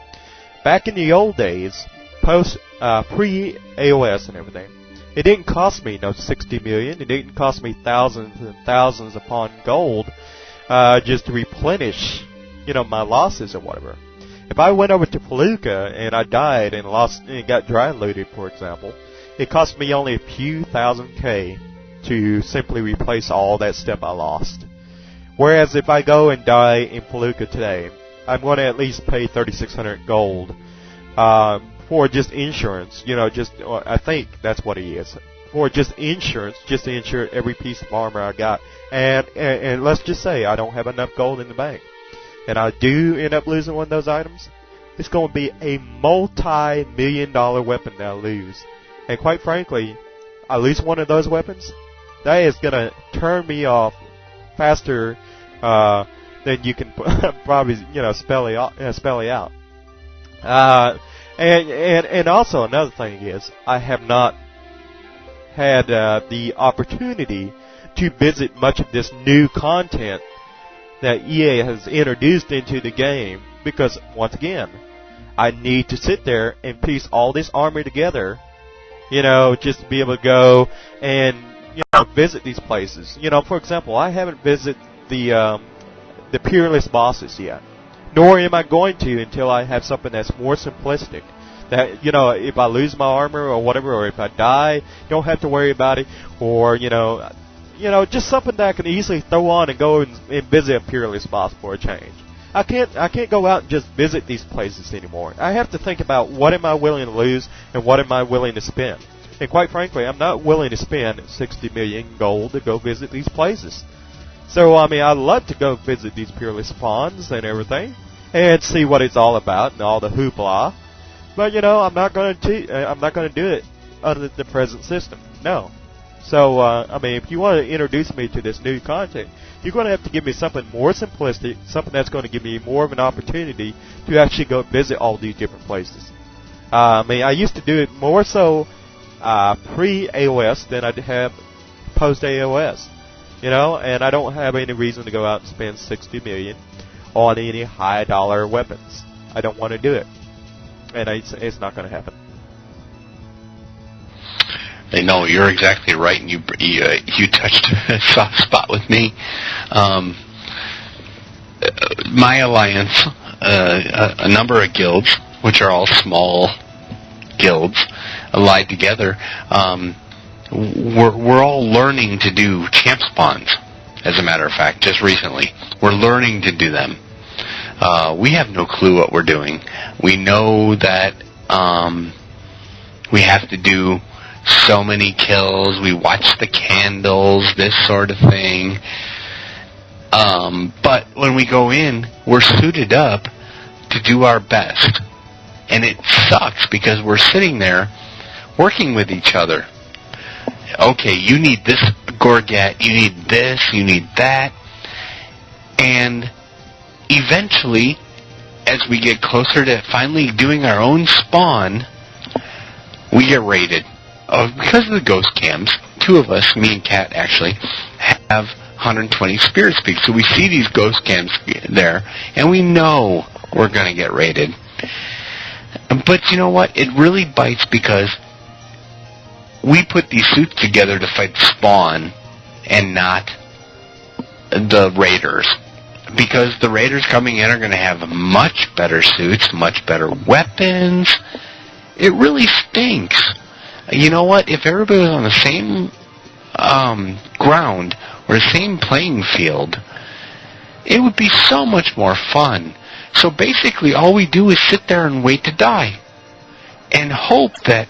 Back in the old days, pre-AOS and everything, it didn't cost me no 60 million. It didn't cost me thousands and thousands upon gold just to replenish, my losses or whatever. If I went over to Felucca and I died and lost and got dry looted, for example, it cost me only a few thousand K to simply replace all that stuff I lost. Whereas if I go and die in Felucca today, I'm going to at least pay 3,600 gold for just insurance. I think that's what it is. For just insurance, just to insure every piece of armor I got. And let's just say I don't have enough gold in the bank, and I do end up losing one of those items. It's going to be a multi-million-dollar weapon that I lose. And quite frankly, I lose one of those weapons, that is going to turn me off faster than you can probably, spell it out. And also another thing is, I have not had the opportunity to visit much of this new content that EA has introduced into the game, because once again, I need to sit there and piece all this armor together, just to be able to go and, visit these places. For example, I haven't visited the peerless bosses yet. Nor am I going to until I have something that's more simplistic. That, you know, if I lose my armor or whatever, or if I die, don't have to worry about it. Or, you know, just something that I can easily throw on and go and visit a peerless boss for a change. I can't go out and just visit these places anymore. I have to think about what am I willing to lose and what am I willing to spend. And quite frankly, I'm not willing to spend 60 million gold to go visit these places. So, I mean, I'd love to go visit these peerless spawns and everything and see what it's all about and all the hoopla. But, you know, I'm not going to do it under the present system. No. So, I mean, if you want to introduce me to this new content, you're going to have to give me something more simplistic, something that's going to give me more of an opportunity to actually go visit all these different places. I mean, I used to do it more so pre-AOS than I have post-AOS. You know, and I don't have any reason to go out and spend 60 million on any high-dollar weapons. I don't want to do it. And it's not going to happen. No, you're exactly right, and you touched a soft spot with me. My alliance, a number of guilds, which are all small guilds, allied together. We're all learning to do champ spawns. As a matter of fact, just recently, we're learning to do them. We have no clue what we're doing. We know that we have to do so many kills. We watch the candles, this sort of thing. But when we go in, we're suited up to do our best. And it sucks because we're sitting there working with each other. Okay, you need this Gorgat, you need this, you need that. And eventually, as we get closer to finally doing our own spawn, we get raided. Because of the ghost cams, two of us, me and Kat actually, have 120 spirit speak. So we see these ghost cams there, and we know we're going to get raided. But you know what? It really bites because we put these suits together to fight Spawn and not the Raiders. Because the Raiders coming in are going to have much better suits, much better weapons. It really stinks. You know what? If everybody was on the same ground or the same playing field, it would be so much more fun. So basically all we do is sit there and wait to die. And hope that,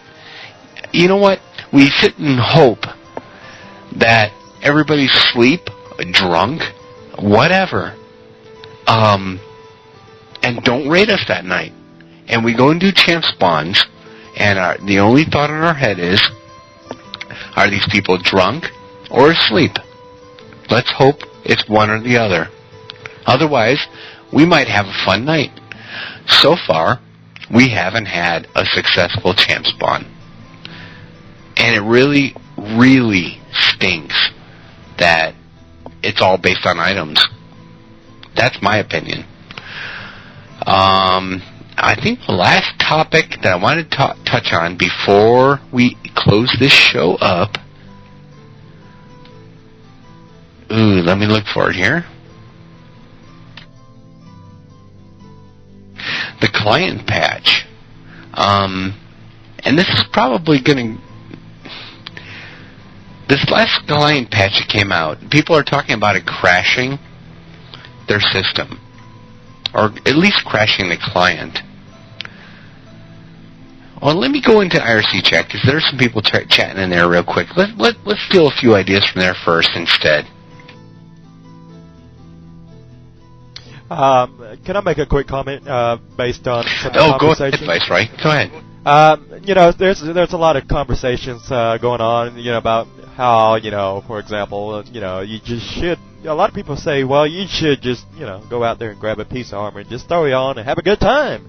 you know what? We sit and hope that everybody's asleep, drunk, whatever, and don't raid us that night. And we go and do champ spawns, and the only thought in our head is, are these people drunk or asleep? Let's hope it's one or the other. Otherwise, we might have a fun night. So far, we haven't had a successful champ spawn. And it really, really stinks that it's all based on items. That's my opinion. I think the last topic that I wanted to touch on before we close this show up... let me look for it here. The client patch. And this is probably going to... This last client patch that came out, people are talking about it crashing their system. Or at least crashing the client. Well, let me go into IRC chat, because there's some people chatting in there real quick. Let's steal a few ideas from there first instead. Can I make a quick comment based on some conversation? Go ahead, Viceroy. Go ahead. You know, there's a lot of conversations going on, you know, about how, you know, for example, you know, you just should. A lot of people say, well, you should just, you know, go out there and grab a piece of armor and just throw it on and have a good time.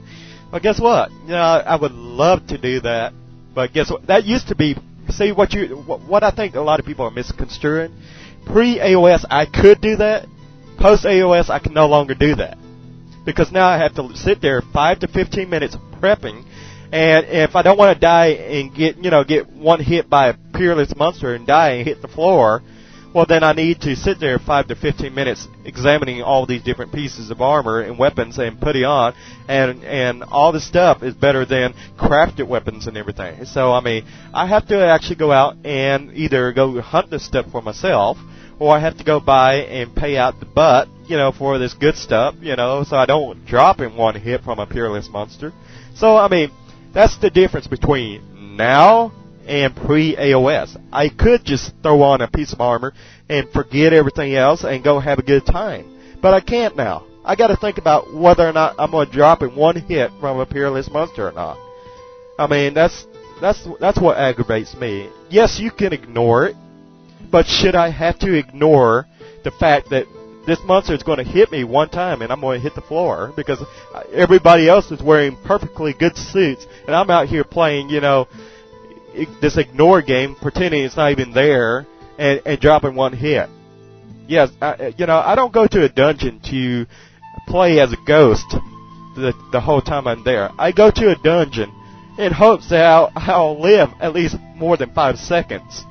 Well, guess what? You know, I would love to do that, but guess what? That used to be. See what I think a lot of people are misconstruing. Pre-AOS, I could do that. Post-AOS, I can no longer do that. Because now I have to sit there 5 to 15 minutes prepping, and if I don't want to die and get one hit by a peerless monster and die and hit the floor, well, then I need to sit there 5 to 15 minutes examining all these different pieces of armor and weapons and put it on, and all this stuff is better than crafted weapons and everything. So, I mean, I have to actually go out and either go hunt this stuff for myself, or I have to go buy and pay out the butt, for this good stuff, so I don't drop in one hit from a Peerless monster. So, I mean, that's the difference between now and pre-AOS. I could just throw on a piece of armor and forget everything else and go have a good time. But I can't now. I got to think about whether or not I'm going to drop in one hit from a Peerless monster or not. I mean, that's what aggravates me. Yes, you can ignore it, but should I have to ignore the fact that this monster is going to hit me one time and I'm going to hit the floor because everybody else is wearing perfectly good suits and I'm out here playing, this ignore game, pretending it's not even there, and dropping one hit. Yes, I don't go to a dungeon to play as a ghost the whole time I'm there. I go to a dungeon in hopes that I'll live at least more than 5 seconds.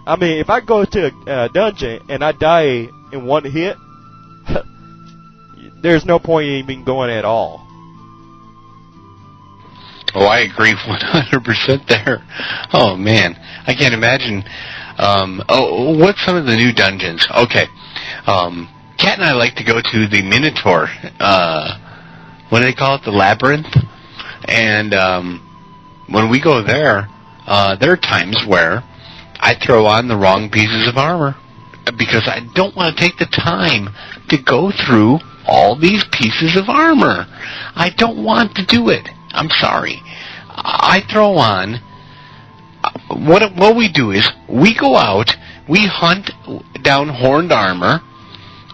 I mean, if I go to a dungeon and I die in one hit, there's no point in even going at all. Oh, I agree 100% there. Oh, man. I can't imagine. What's some of the new dungeons? Okay. Kat and I like to go to the Minotaur. What do they call it? The Labyrinth? And when we go there are times where I throw on the wrong pieces of armor because I don't want to take the time to go through all these pieces of armor. I don't want to do it. I'm sorry. I throw on. What we do is we go out, we hunt down horned armor,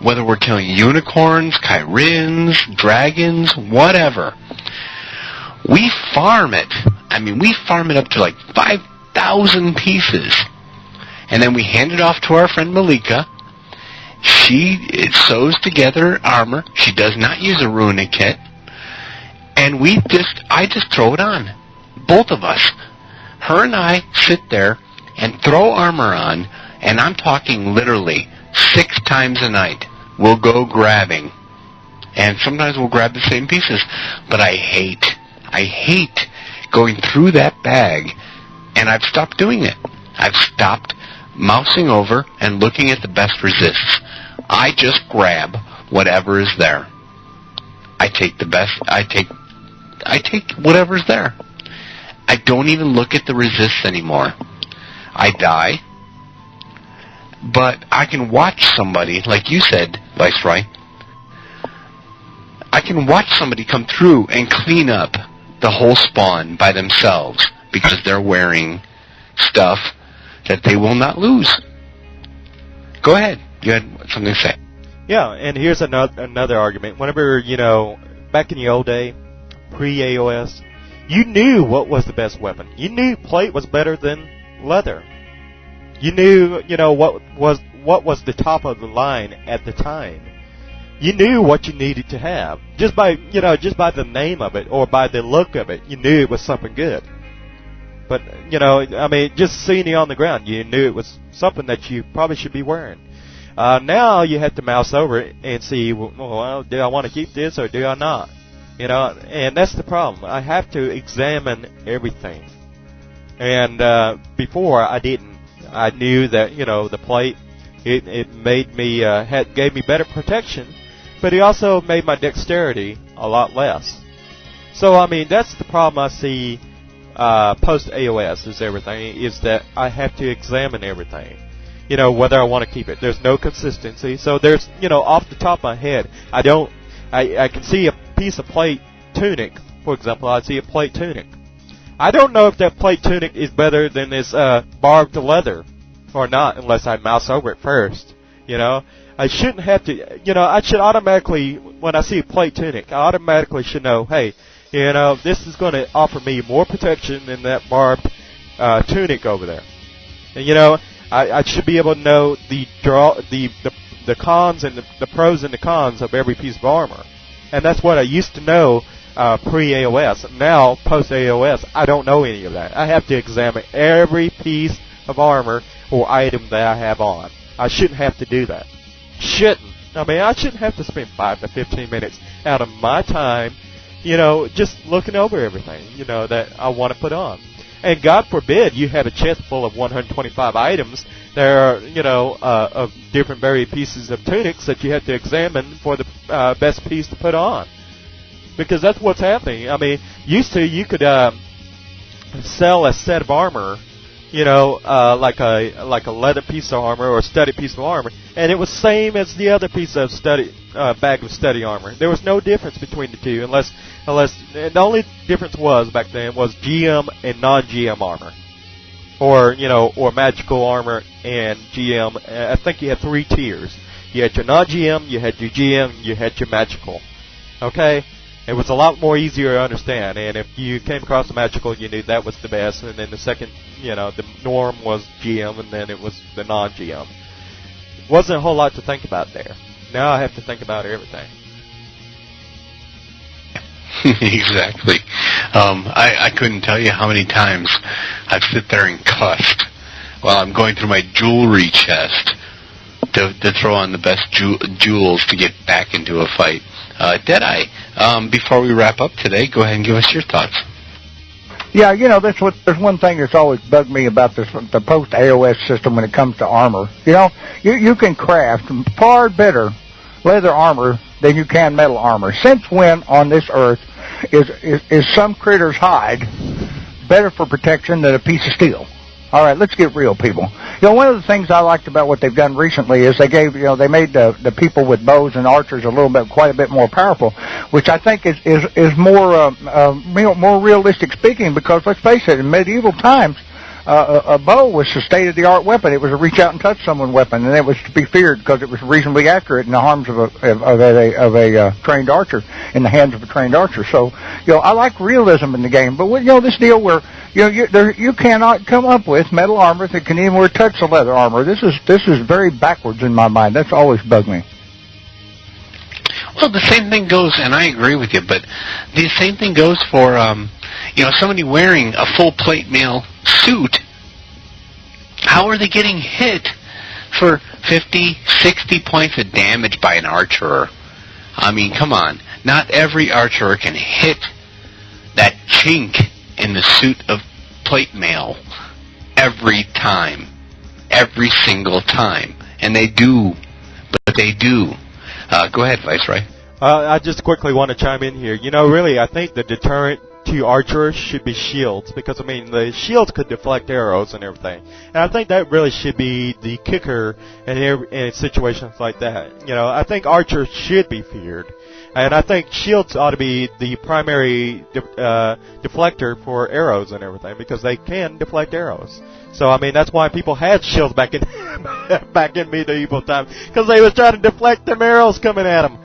whether we're killing unicorns, chirins, dragons, whatever. We farm it. I mean, we farm it up to like 5,000 pieces. And then we hand it off to our friend Malika. She sews together armor. She does not use a runic kit. And I just throw it on. Both of us. Her and I sit there and throw armor on, and I'm talking literally 6 times a night. We'll go grabbing. And sometimes we'll grab the same pieces. But I hate going through that bag, and I've stopped doing it. I've stopped mousing over and looking at the best resists. I just grab whatever is there. I take whatever's there. I don't even look at the resists anymore. I die, but I can watch somebody, like you said, Viceroy, I can watch somebody come through and clean up the whole spawn by themselves because they're wearing stuff that they will not lose. Go ahead. You had something to say. Yeah, and here's another argument. Whenever, back in the old day, pre-AOS, you knew what was the best weapon. You knew plate was better than leather. You knew, what was the top of the line at the time. You knew what you needed to have. Just by the name of it or by the look of it, you knew it was something good. But, just seeing it on the ground, you knew it was something that you probably should be wearing. Now you have to mouse over it and see, well, do I want to keep this or do I not? And that's the problem. I have to examine everything. And before I didn't. I knew that, the plate, it made me, gave me better protection, but it also made my dexterity a lot less. So, that's the problem I see post-AOS is that I have to examine everything. Whether I want to keep it. There's no consistency. So there's, off the top of my head, I can see a piece of plate tunic, for example. I see a plate tunic. I don't know if that plate tunic is better than this barbed leather or not unless I mouse over it first. I shouldn't have to, I should automatically, when I see a plate tunic, I automatically should know, hey, this is going to offer me more protection than that barbed tunic over there. And, I should be able to know the cons and the pros and the cons of every piece of armor. And that's what I used to know pre-AOS. Now, post-AOS, I don't know any of that. I have to examine every piece of armor or item that I have on. I shouldn't have to do that. Shouldn't. I mean, I shouldn't have to spend 5 to 15 minutes out of my time, just looking over everything, that I want to put on. And God forbid you have a chest full of 125 items. There are, of different varied pieces of tunics that you have to examine for the best piece to put on. Because that's what's happening. I mean, used to you could sell a set of armor, like a leather piece of armor or a studded piece of armor, and it was same as the other piece of bag of study armor. There was no difference between the two, unless the only difference was back then was GM and non-GM armor, or magical armor and GM. I think you had 3 tiers. You had your non-GM, you had your GM, you had your magical. Okay. It was a lot more easier to understand, and if you came across the magical, you knew that was the best, and then the second, the norm was GM, and then it was the non-GM. Wasn't a whole lot to think about there. Now I have to think about everything. Exactly. I couldn't tell you how many times I've sit there and cussed while I'm going through my jewelry chest to throw on the best jewels to get back into a fight. Deadeye, before we wrap up today, go ahead and give us your thoughts. Yeah, there's one thing that's always bugged me about the post-AOS system when it comes to armor. You can craft far better leather armor than you can metal armor. Since when on this earth is some critter's hide better for protection than a piece of steel? All right, let's get real, people. One of the things I liked about what they've done recently is they made the people with bows and archers quite a bit more powerful, which I think is more realistic speaking, because let's face it, in medieval times, a bow was a state-of-the-art weapon. It was a reach out and touch someone weapon, and it was to be feared because it was reasonably accurate in the arms of a trained archer, in the hands of a trained archer. So, I like realism in the game, but this deal where you cannot come up with metal armor that can anywhere touch the leather armor. This is very backwards in my mind. That's always bugged me. Well, the same thing goes, and I agree with you, but the same thing goes for, somebody wearing a full plate mail suit. How are they getting hit for 50, 60 points of damage by an archer? I mean, come on. Not every archer can hit that chink in the suit of plate mail every time. Every single time. And they do. But they do. Go ahead, Viceroy. I just quickly want to chime in here. Really, I think the deterrent to archers should be shields, because, the shields could deflect arrows and everything. And I think that really should be the kicker in situations like that. I think archers should be feared. And I think shields ought to be the primary deflector for arrows and everything, because they can deflect arrows. So, that's why people had shields back in medieval times, because they was trying to deflect them arrows coming at them.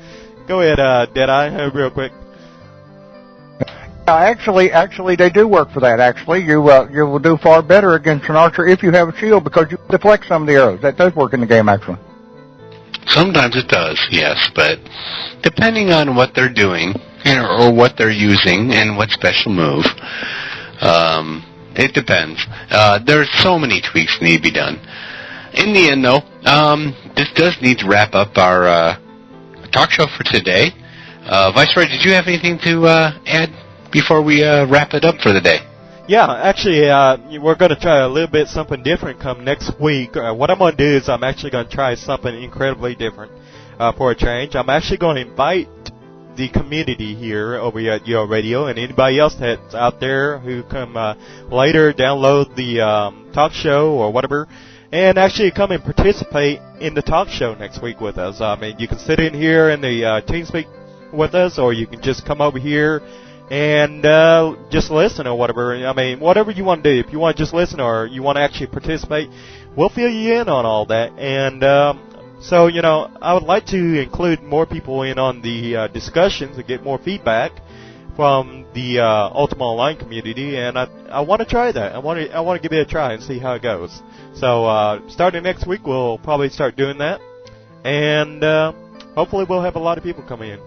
Go ahead, Deadeye, real quick. Actually, they do work for that. Actually, you will do far better against an archer if you have a shield, because you deflect some of the arrows. That does work in the game, actually. Sometimes it does, yes, but depending on what they're doing, or what they're using and what special move, it depends. There's so many tweaks that need to be done. In the end, though, this does need to wrap up our talk show for today. Viceroy, did you have anything to add before we wrap it up for the day? Yeah, actually, we're going to try a little bit something different come next week. What I'm going to do is I'm actually going to try something incredibly different for a change. I'm actually going to invite the community here over at UORadio and anybody else that's out there who come later download the talk show or whatever, and actually come and participate in the talk show next week with us. You can sit in here in the TeamSpeak with us, or you can just come over here and just listen or whatever. Whatever you want to do. If you want to just listen or you want to actually participate, we'll fill you in on all that. And so, I would like to include more people in on the discussions and get more feedback from the Ultima Online community. And I want to try that. I want to give it a try and see how it goes. So starting next week, we'll probably start doing that. And hopefully we'll have a lot of people coming in.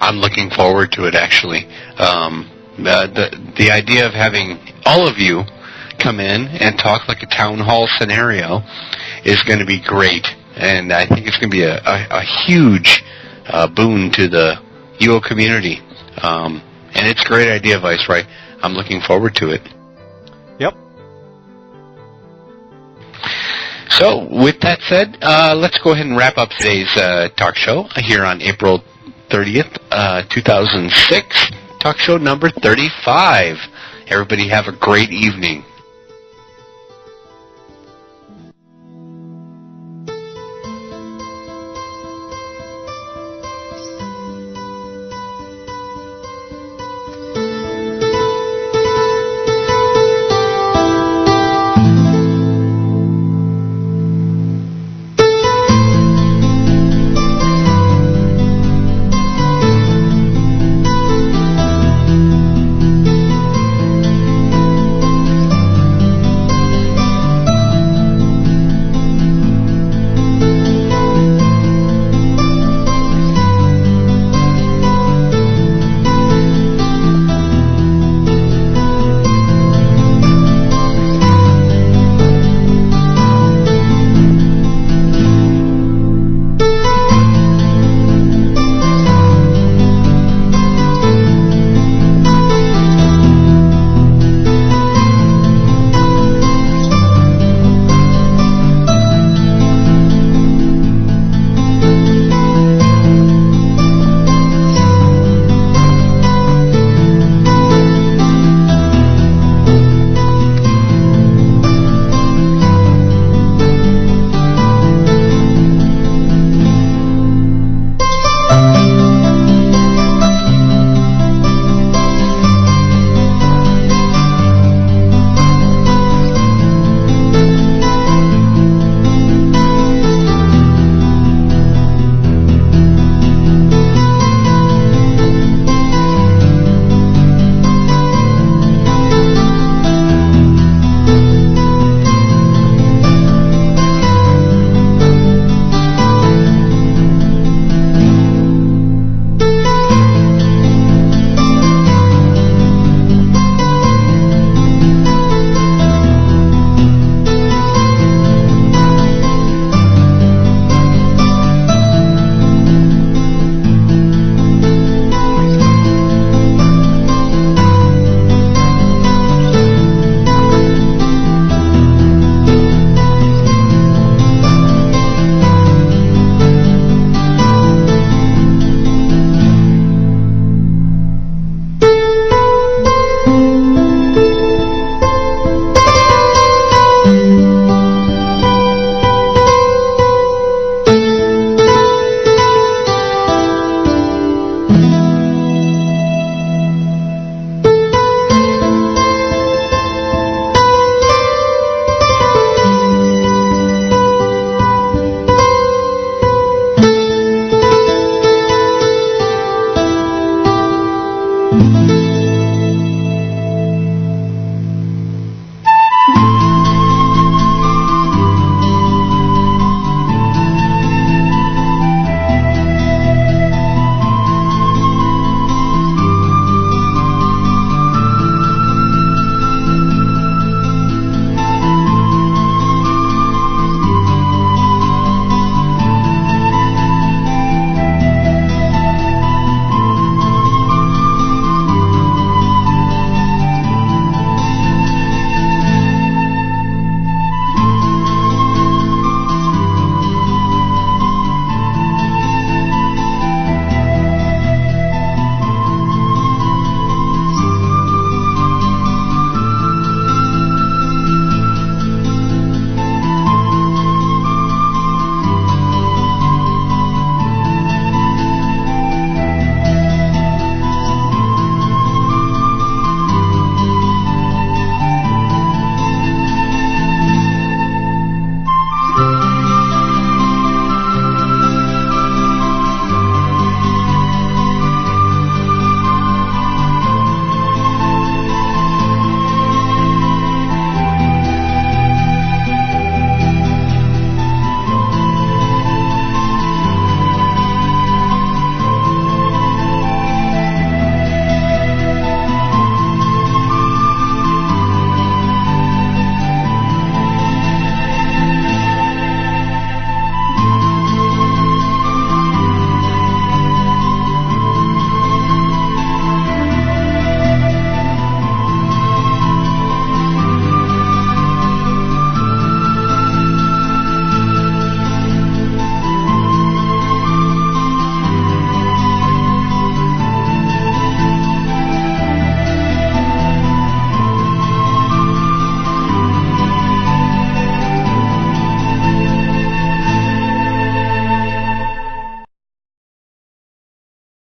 I'm looking forward to it, actually. The idea of having all of you come in and talk like a town hall scenario is going to be great. And I think it's going to be a huge boon to the UO community. And it's a great idea, Viceroy. I'm looking forward to it. Yep. So, with that said, let's go ahead and wrap up today's talk show here on April 30th, 2006. Talk show number 35. Everybody have a great evening.